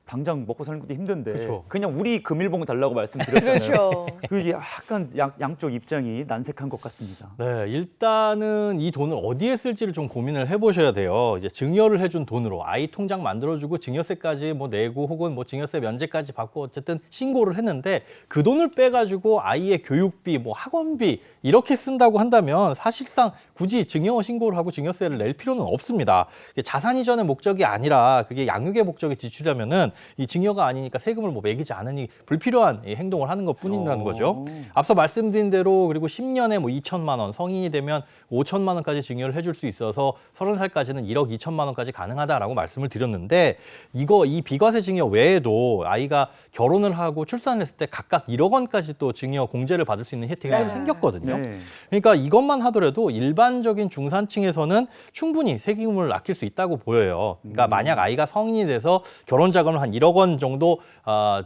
당장 먹고 사는 것도 힘든데 그쵸. 그냥 우리 금일봉 달라고 말씀드렸잖아요. 그렇죠. 그게 약간 양쪽 입장이 난색한 것 같습니다. 네, 일단은 이 돈을 어디에 쓸지를 좀 고민을 해보셔야 돼요. 이제 증여를 해준 돈으로 아이 통장 만들어주고 증여세까지 뭐 내고 혹은 뭐 증여세 면제까지 받고 어쨌든 신고를 했는데 그 돈을 빼가지고 아이의 교육비, 뭐 학원비 이렇게 쓴다고 한다면 사실상 굳이 증여 신고를 하고 증여세를 낼 필요는 없습니다. 자산 이전의 목적이 아니라 그게 양육의 목적에 지출하면은 이 증여가 아니니까 세금을 뭐 매기지 않으니 불필요한 행동을 하는 것뿐이라는 거죠. 앞서 말씀드린 대로 그리고 10년에 뭐 2천만 원, 성인이 되면 5천만 원까지 증여를 해줄 수 있어서 30살까지는 1억 2천만 원까지 가능하다라고 말씀을 드렸는데 이 비과세 증여 외에도 아이가 결혼을 하고 출산을 했을 때 각각 1억 원까지 또 증여 공제를 받을 수 있는 혜택이 좀 생겼거든요. 네. 그러니까 이것만 하더라도 일반적인 중산층에서는 충분히 세금을 아낄 수 있다고 보여요. 그러니까 만약 아이가 성인이 돼서 결혼 자금을 한 1억 원 정도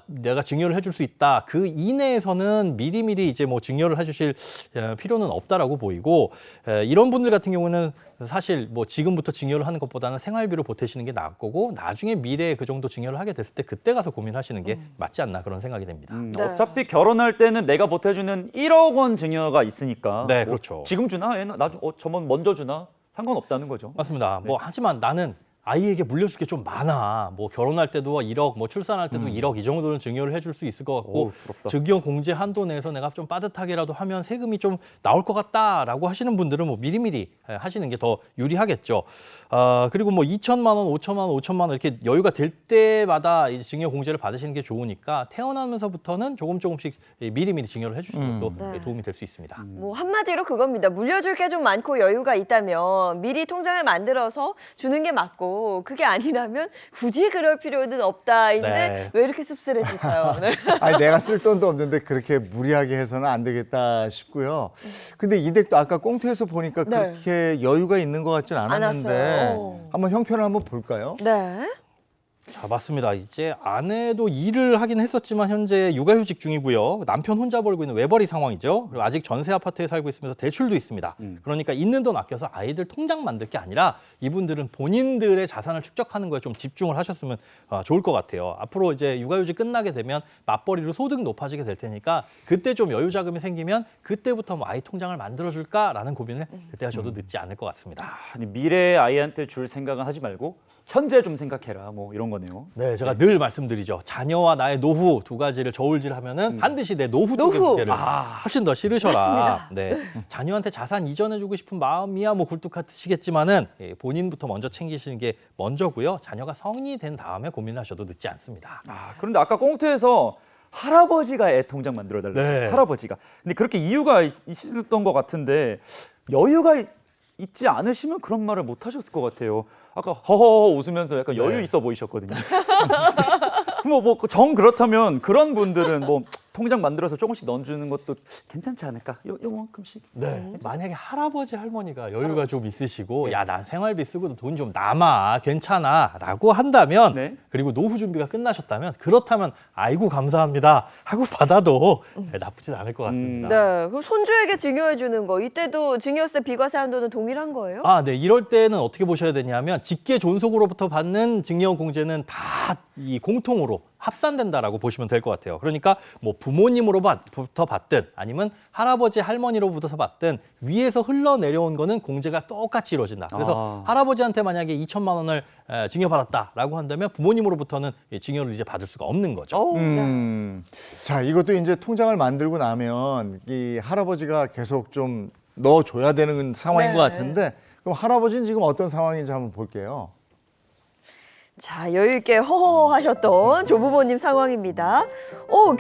내가 증여를 해줄 수 있다. 그 이내에서는 미리미리 이제 뭐 증여를 해주실 필요는 없다라고 보이고 이런 분들 같은 경우는 사실 뭐 지금부터 증여를 하는 것보다는 생활비로 보태시는 게 나을 거고 나중에 미래에 그 정도 증여를 하게 됐을 때 그때 가서 고민하시는 게 맞지 않나 그런 생각이 됩니다. 네. 어차피 결혼할 때는 내가 보태주는 1억 원 증여가 있으니까 네, 뭐 그렇죠. 지금 주나? 저번 먼저 주나? 상관없다는 거죠. 맞습니다. 뭐 하지만 나는 아이에게 물려줄 게 좀 많아. 뭐 결혼할 때도 1억, 뭐 출산할 때도 1억 이 정도는 증여를 해줄 수 있을 것 같고 어우, 부럽다. 증여 공제 한도 내에서 내가 좀 빠듯하게라도 하면 세금이 좀 나올 것 같다라고 하시는 분들은 뭐 미리미리 하시는 게 더 유리하겠죠. 그리고 뭐 2천만 원, 5천만 원, 5천만 원 이렇게 여유가 될 때마다 이 증여 공제를 받으시는 게 좋으니까 태어나면서부터는 조금씩 미리미리 증여를 해주시는 것도 네. 도움이 될 수 있습니다. 뭐 한마디로 그겁니다. 물려줄 게 좀 많고 여유가 있다면 미리 통장을 만들어서 주는 게 맞고 그게 아니라면 굳이 그럴 필요는 없다인데 네. 왜 이렇게 씁쓸해질까요? 네. 아니 내가 쓸 돈도 없는데 그렇게 무리하게 해서는 안 되겠다 싶고요. 근데 이 댁도 아까 꽁트에서 보니까 네. 그렇게 여유가 있는 것 같진 않았는데 않았어요. 한번 형편을 한번 볼까요? 네. 자, 맞습니다. 이제 아내도 일을 하긴 했었지만 현재 육아휴직 중이고요. 남편 혼자 벌고 있는 외벌이 상황이죠. 그리고 아직 전세 아파트에 살고 있으면서 대출도 있습니다. 그러니까 있는 돈 아껴서 아이들 통장 만들 게 아니라 이분들은 본인들의 자산을 축적하는 거에 좀 집중을 하셨으면 좋을 것 같아요. 앞으로 이제 육아휴직 끝나게 되면 맞벌이로 소득 높아지게 될 테니까 그때 좀 여유 자금이 생기면 그때부터 뭐 아이 통장을 만들어줄까라는 고민을 그때 하셔도 늦지 않을 것 같습니다. 아니, 미래 아이한테 줄 생각은 하지 말고 현재 좀 생각해라. 뭐 이런 거네요. 네, 제가 늘 말씀드리죠. 자녀와 나의 노후 두 가지를 저울질하면은 반드시 내 노후 쪽의 노후. 문제를 훨씬 더 실으셔라. 맞습니다. 네, 자녀한테 자산 이전해주고 싶은 마음이야 뭐 굴뚝하시겠지만은 본인부터 먼저 챙기시는 게 먼저고요. 자녀가 성인이 된 다음에 고민하셔도 늦지 않습니다. 그런데 아까 꽁트에서 할아버지가 애 통장 만들어달라고. 네. 할아버지가. 근데 그렇게 이유가 있었던 것 같은데 여유가 있지 않으시면 그런 말을 못 하셨을 것 같아요. 아까 허허허 웃으면서 약간 여유 있어 보이셨거든요. 뭐 정 그렇다면 그런 분들은 뭐 통장 만들어서 조금씩 넣어주는 것도 괜찮지 않을까? 요만큼씩. 네. 만약에 할아버지 할머니가 여유가 좀 있으시고 야, 난 생활비 쓰고도 돈 좀 남아 괜찮아라고 한다면 네. 그리고 노후 준비가 끝나셨다면 그렇다면 아이고 감사합니다 하고 받아도 나쁘진 않을 것 같습니다. 네, 그럼 손주에게 증여해 주는 거 이때도 증여세 비과세 한도는 동일한 거예요? 아, 네. 이럴 때는 어떻게 보셔야 되냐면 직계 존속으로부터 받는 증여 공제는 다 이 공통으로 합산된다라고 보시면 될 것 같아요. 그러니까 뭐 부모님으로부터 받든 아니면 할아버지 할머니로부터 받든 위에서 흘러내려온 거는 공제가 똑같이 이루어진다. 그래서 할아버지한테 만약에 2천만 원을 증여받았다라고 한다면 부모님으로부터는 이 증여를 이제 받을 수가 없는 거죠. 자, 이것도 이제 통장을 만들고 나면 이 할아버지가 계속 좀 넣어줘야 되는 상황인 것 같은데 그럼 할아버지는 지금 어떤 상황인지 한번 볼게요. 자, 여유 있게 허허하셨던 조부모님 상황입니다.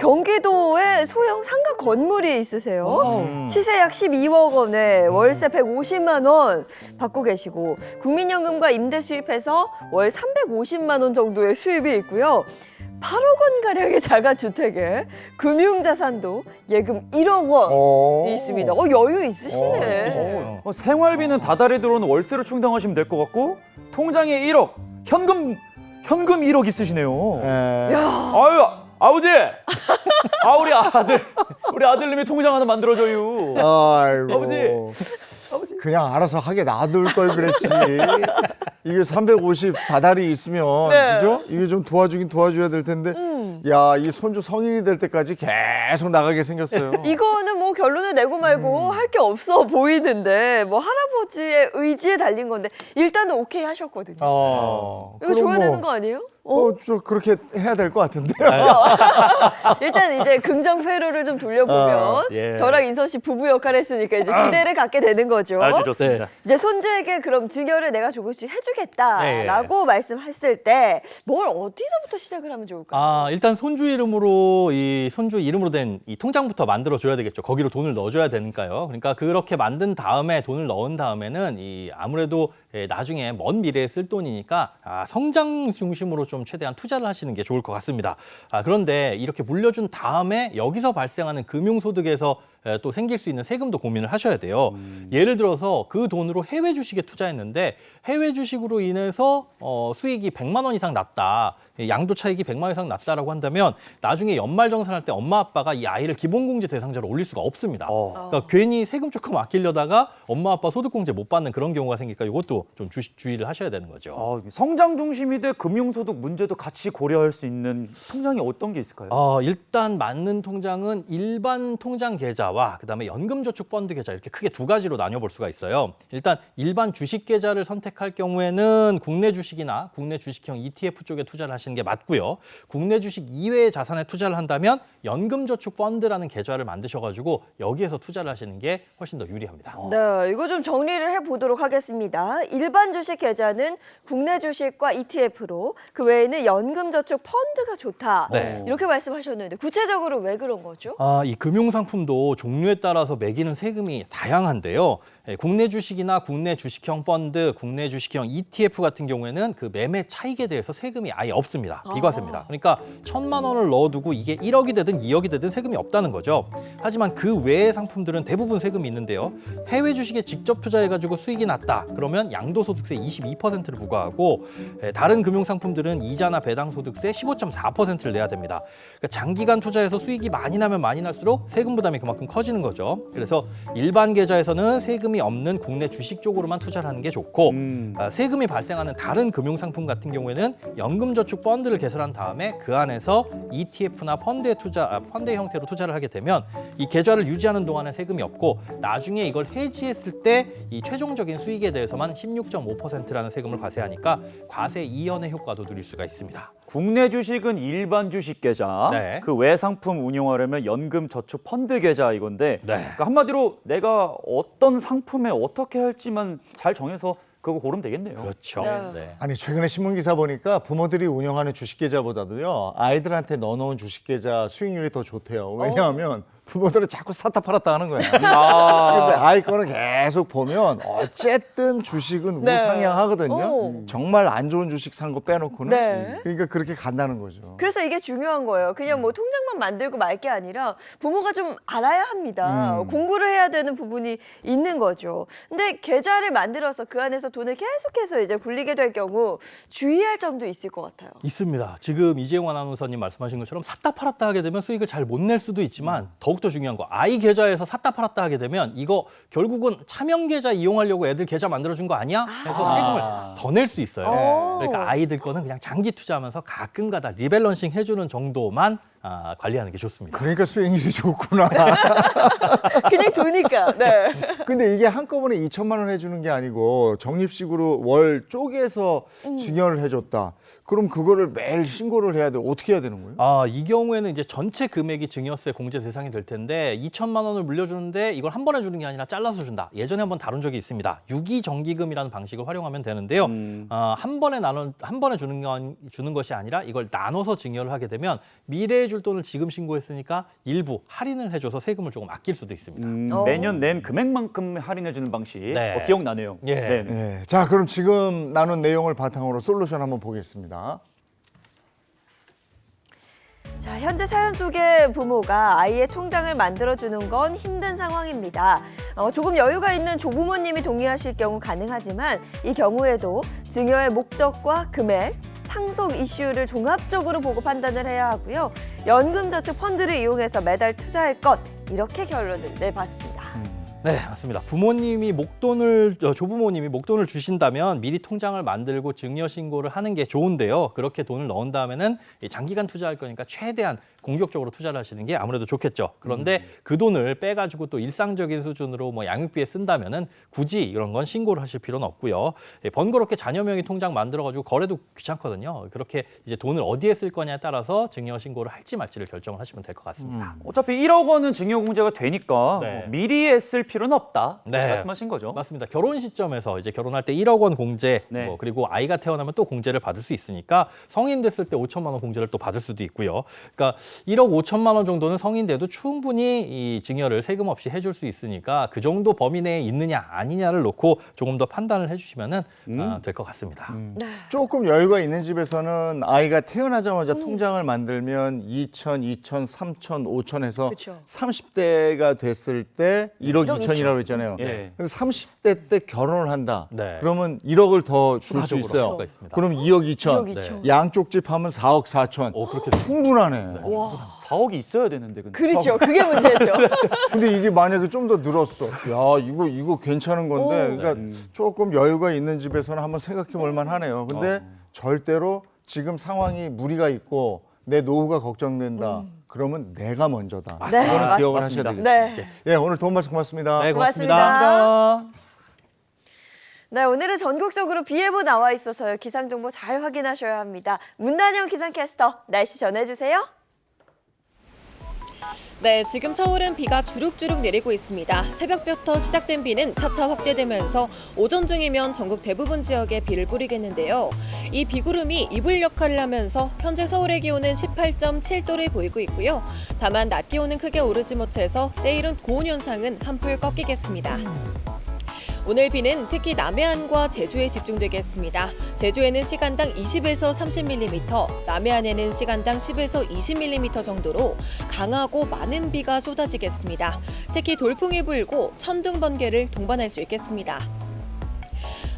경기도에 소형 상가 건물이 있으세요. 시세 약 12억 원에 월세 150만 원 받고 계시고 국민연금과 임대 수입해서 월 350만 원 정도의 수입이 있고요. 8억 원 가량의 자가 주택에 금융 자산도 예금 1억 원 있습니다. 여유 있으시네. 생활비는 다달이 들어오는 월세로 충당하시면 될 것 같고 통장에 1억, 현금 1억 있으시네요. 아유, 아버지! 우리 아들님이 통장 하나 만들어줘요. 아이고. 아버지. 그냥 알아서 하게 놔둘 걸 그랬지. 이게 350 다달이 있으면 그죠? 이게 좀 도와주긴 도와줘야 될 텐데 야, 이 손주 성인이 될 때까지 계속 나가게 생겼어요. 이거는 뭐 결론을 내고 말고 할 게 없어 보이는데 뭐 할아버지의 의지에 달린 건데 일단은 오케이 하셨거든요. 이거 그럼 줘야 뭐, 되는 거 아니에요? 좀 그렇게 해야 될 것 같은데요. 일단 이제 긍정 회로를 좀 돌려보면 예. 저랑 인선 씨 부부 역할을 했으니까 이제 기대를 갖게 되는 거죠. 아주 좋습니다. 이제 손주에게 그럼 증여를 내가 조금씩 해주겠다라고 말씀했을 때 뭘 어디서부터 시작을 하면 좋을까요? 일단 손주 이름으로 된 이 통장부터 만들어 줘야 되겠죠. 거기로 돈을 넣어줘야 되니까요. 그러니까 그렇게 만든 다음에 돈을 넣은 다음에는 아무래도 나중에 먼 미래에 쓸 돈이니까 성장 중심으로 좀 최대한 투자를 하시는 게 좋을 것 같습니다. 그런데 이렇게 물려준 다음에 여기서 발생하는 금융소득에서 또 생길 수 있는 세금도 고민을 하셔야 돼요. 예를 들어서 그 돈으로 해외 주식에 투자했는데 해외 주식으로 인해서 수익이 100만 원 이상 났다. 양도 차익이 100만 원 이상 났다라고 한다면 나중에 연말정산할 때 엄마 아빠가 이 아이를 기본공제 대상자로 올릴 수가 없습니다. 그러니까 괜히 세금 조금 아끼려다가 엄마 아빠 소득공제 못 받는 그런 경우가 생기니까 이것도 좀 주의를 하셔야 되는 거죠. 성장 중심이 돼 금융소득 문제도 같이 고려할 수 있는 통장이 어떤 게 있을까요? 일단 맞는 통장은 일반 통장 계좌와 그다음에 연금저축펀드 계좌 이렇게 크게 두 가지로 나뉘어볼 수가 있어요. 일단 일반 주식 계좌를 선택할 경우에는 국내 주식이나 국내 주식형 ETF 쪽에 투자를 하시는 게 맞고요. 국내 주식 이외의 자산에 투자를 한다면 연금저축펀드라는 계좌를 만드셔가지고 여기에서 투자를 하시는 게 훨씬 더 유리합니다. 네, 이거 좀 정리를 해보도록 하겠습니다. 일반 주식 계좌는 국내 주식과 ETF로 그 외에는 연금저축 펀드가 좋다. 네. 이렇게 말씀하셨는데 구체적으로 왜 그런 거죠? 이 금융상품도 종류에 따라서 매기는 세금이 다양한데요. 국내 주식이나 국내 주식형 펀드, 국내 주식형 ETF 같은 경우에는 그 매매 차익에 대해서 세금이 아예 없습니다. 비과세입니다. 그러니까 1,000만 원을 넣어두고 이게 1억이 되든 2억이 되든 세금이 없다는 거죠. 하지만 그 외의 상품들은 대부분 세금이 있는데요. 해외 주식에 직접 투자해가지고 수익이 났다. 그러면 양도소득세 22%를 부과하고 다른 금융상품들은 이자나 배당소득세 15.4%를 내야 됩니다. 그러니까 장기간 투자해서 수익이 많이 나면 많이 날수록 세금 부담이 그만큼 커지는 거죠. 그래서 일반 계좌에서는 세금이 없는 국내 주식 쪽으로만 투자를 하는 게 좋고 세금이 발생하는 다른 금융상품 같은 경우에는 연금저축 펀드를 개설한 다음에 그 안에서 ETF나 펀드 형태로 투자를 하게 되면 이 계좌를 유지하는 동안은 세금이 없고 나중에 이걸 해지했을 때 이 최종적인 수익에 대해서만 16.5%라는 세금을 과세하니까 과세 이연의 효과도 누릴 수가 있습니다. 국내 주식은 일반 주식 계좌, 네. 그 외 상품 운용하려면 연금 저축 펀드 계좌 이건데 그러니까 한마디로 내가 어떤 상품에 어떻게 할지만 잘 정해서 그거 고르면 되겠네요. 그렇죠. 네. 아니 최근에 신문 기사 보니까 부모들이 운영하는 주식 계좌보다도요 아이들한테 넣어놓은 주식 계좌 수익률이 더 좋대요. 왜냐하면 부모들은 자꾸 샀다 팔았다 하는 거야. 아. 근데 아이 거는 계속 보면 어쨌든 주식은 네. 우상향하거든요. 오. 정말 안 좋은 주식 산 거 빼놓고는. 네. 그러니까 그렇게 간다는 거죠. 그래서 이게 중요한 거예요. 그냥 뭐 통장만 만들고 말 게 아니라 부모가 좀 알아야 합니다. 공부를 해야 되는 부분이 있는 거죠. 근데 계좌를 만들어서 그 안에서 돈을 계속해서 이제 굴리게 될 경우 주의할 점도 있을 것 같아요. 있습니다. 지금 이재용 아나운서님 말씀하신 것처럼 샀다 팔았다 하게 되면 수익을 잘 못 낼 수도 있지만 더욱더 중요한 거 아이 계좌에서 샀다 팔았다 하게 되면 이거 결국은 차명 계좌 이용하려고 애들 계좌 만들어준 거 아니야? 해서 세금을 더 낼 수 있어요. 오. 그러니까 아이들 거는 그냥 장기 투자하면서 가끔가다 리밸런싱 해주는 정도만 관리하는 게 좋습니다. 그러니까 수익률이 좋구나. 그냥 두니까. 네. 근데 이게 한꺼번에 2천만 원 해주는 게 아니고 적립식으로 월 쪼개서 증여를 해줬다. 그럼 그거를 매일 신고를 해야 돼. 어떻게 해야 되는 거예요? 이 경우에는 이제 전체 금액이 증여세 공제 대상이 될 텐데 2천만 원을 물려주는데 이걸 한 번에 주는 게 아니라 잘라서 준다. 예전에 한번 다룬 적이 있습니다. 유기정기금이라는 방식을 활용하면 되는데요. 한 번에 주는 것이 아니라 이걸 나눠서 증여를 하게 되면 미래에 줄 돈을 지금 신고했으니까 일부 할인을 해줘서 세금을 조금 아낄 수도 있습니다. 매년 낸 금액만큼 할인해주는 방식. 네. 기억나네요. 예. 네. 네. 자, 그럼 지금 나눈 내용을 바탕으로 솔루션 한번 보겠습니다. 자, 현재 사연 속의 부모가 아이의 통장을 만들어주는 건 힘든 상황입니다. 조금 여유가 있는 조부모님이 동의하실 경우 가능하지만 이 경우에도 증여의 목적과 금액, 상속 이슈를 종합적으로 보고 판단을 해야 하고요. 연금저축 펀드를 이용해서 매달 투자할 것, 이렇게 결론을 내봤습니다. 네, 맞습니다. 조부모님이 목돈을 주신다면 미리 통장을 만들고 증여 신고를 하는 게 좋은데요. 그렇게 돈을 넣은 다음에는 장기간 투자할 거니까 최대한 공격적으로 투자를 하시는 게 아무래도 좋겠죠. 그런데 그 돈을 빼가지고 또 일상적인 수준으로 뭐 양육비에 쓴다면은 굳이 이런 건 신고를 하실 필요는 없고요. 번거롭게 자녀 명의 통장 만들어가지고 거래도 귀찮거든요. 그렇게 이제 돈을 어디에 쓸 거냐에 따라서 증여 신고를 할지 말지를 결정을 하시면 될 것 같습니다. 어차피 1억 원은 증여 공제가 되니까 네. 뭐 미리 애쓸 필요는 없다. 네. 말씀하신 거죠? 맞습니다. 결혼 시점에서 이제 결혼할 때 1억 원 공제, 네. 그리고 아이가 태어나면 또 공제를 받을 수 있으니까 성인 됐을 때 5천만 원 공제를 또 받을 수도 있고요. 그러니까 1억 5천만 원 정도는 성인 돼도 충분히 이 증여를 세금 없이 해줄 수 있으니까 그 정도 범위 내에 있느냐 아니냐를 놓고 조금 더 판단을 해주시면 될 것 같습니다. 조금 여유가 있는 집에서는 아이가 태어나자마자 통장을 만들면 2천, 2천, 3천, 5천 해서 그쵸. 30대가 됐을 때 1억 2천이라고 했잖아요. 예. 그래서 30대 때 결혼을 한다. 네. 그러면 1억을 더 줄 수 추가적으로 있어요. 수가 있습니다. 그럼 2억 2천. 2억 2천. 양쪽 집 하면 4억 4천. 그렇게 충분하네. 4억이 있어야 되는데 근데. 그렇죠. 그게 문제죠. 근데 이게 만약에 좀 더 늘었어. 야, 이거 괜찮은 건데. 그러니까 조금 여유가 있는 집에서는 한번 생각해 볼 만하네요. 근데 절대로 지금 상황이 무리가 있고 내 노후가 걱정된다. 그러면 내가 먼저다. 네, 이거는 기억을 맞습니다. 하셔야 되겠습니다. 네. 예, 오늘 도움 말씀 고맙습니다. 네, 고맙습니다. 감사합니다. 네, 오늘은 전국적으로 비 예보 나와 있어서요. 기상 정보 잘 확인하셔야 합니다. 문단영 기상캐스터, 날씨 전해주세요. 네, 지금 서울은 비가 주룩주룩 내리고 있습니다. 새벽부터 시작된 비는 차차 확대되면서 오전 중이면 전국 대부분 지역에 비를 뿌리겠는데요. 이 비구름이 이불 역할을 하면서 현재 서울의 기온은 18.7도를 보이고 있고요. 다만 낮 기온은 크게 오르지 못해서 내일은 고온 현상은 한풀 꺾이겠습니다. 오늘 비는 특히 남해안과 제주에 집중되겠습니다. 제주에는 시간당 20에서 30mm, 남해안에는 시간당 10에서 20mm 정도로 강하고 많은 비가 쏟아지겠습니다. 특히 돌풍이 불고 천둥 번개를 동반할 수 있겠습니다.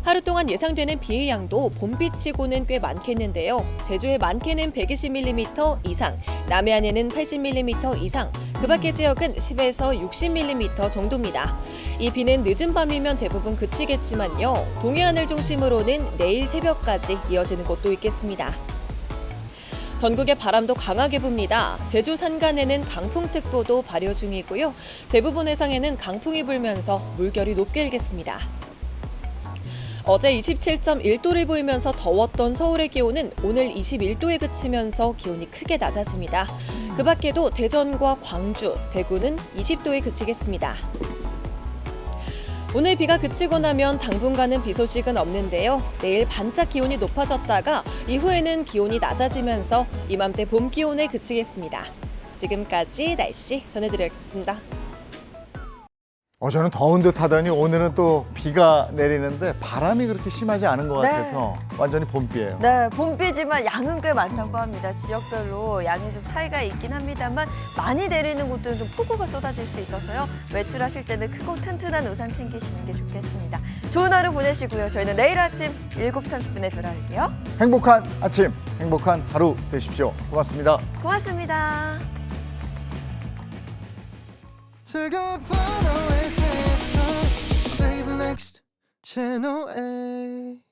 하루 동안 예상되는 비의 양도 봄비치고는 꽤 많겠는데요. 제주의 많게는 120mm 이상, 남해안에는 80mm 이상, 그 밖의 지역은 10에서 60mm 정도입니다. 이 비는 늦은 밤이면 대부분 그치겠지만요. 동해안을 중심으로는 내일 새벽까지 이어지는 곳도 있겠습니다. 전국의 바람도 강하게 붑니다. 제주 산간에는 강풍특보도 발효 중이고요. 대부분 해상에는 강풍이 불면서 물결이 높게 일겠습니다. 어제 27.1도를 보이면서 더웠던 서울의 기온은 오늘 21도에 그치면서 기온이 크게 낮아집니다. 그 밖에도 대전과 광주, 대구는 20도에 그치겠습니다. 오늘 비가 그치고 나면 당분간은 비 소식은 없는데요. 내일 반짝 기온이 높아졌다가 이후에는 기온이 낮아지면서 이맘때 봄 기온에 그치겠습니다. 지금까지 날씨 전해드렸습니다. 저는 더운 듯 하더니 오늘은 또 비가 내리는데 바람이 그렇게 심하지 않은 것 네. 같아서 완전히 봄비예요. 네, 봄비지만 양은 꽤 많다고 합니다. 지역별로 양이 좀 차이가 있긴 합니다만 많이 내리는 곳들은 좀 폭우가 쏟아질 수 있어서요. 외출하실 때는 크고 튼튼한 우산 챙기시는 게 좋겠습니다. 좋은 하루 보내시고요. 저희는 내일 아침 7시 30분에 돌아올게요. 행복한 아침, 행복한 하루 되십시오. 고맙습니다. 고맙습니다. 즐거운 오아시스에서 Save Next Channel A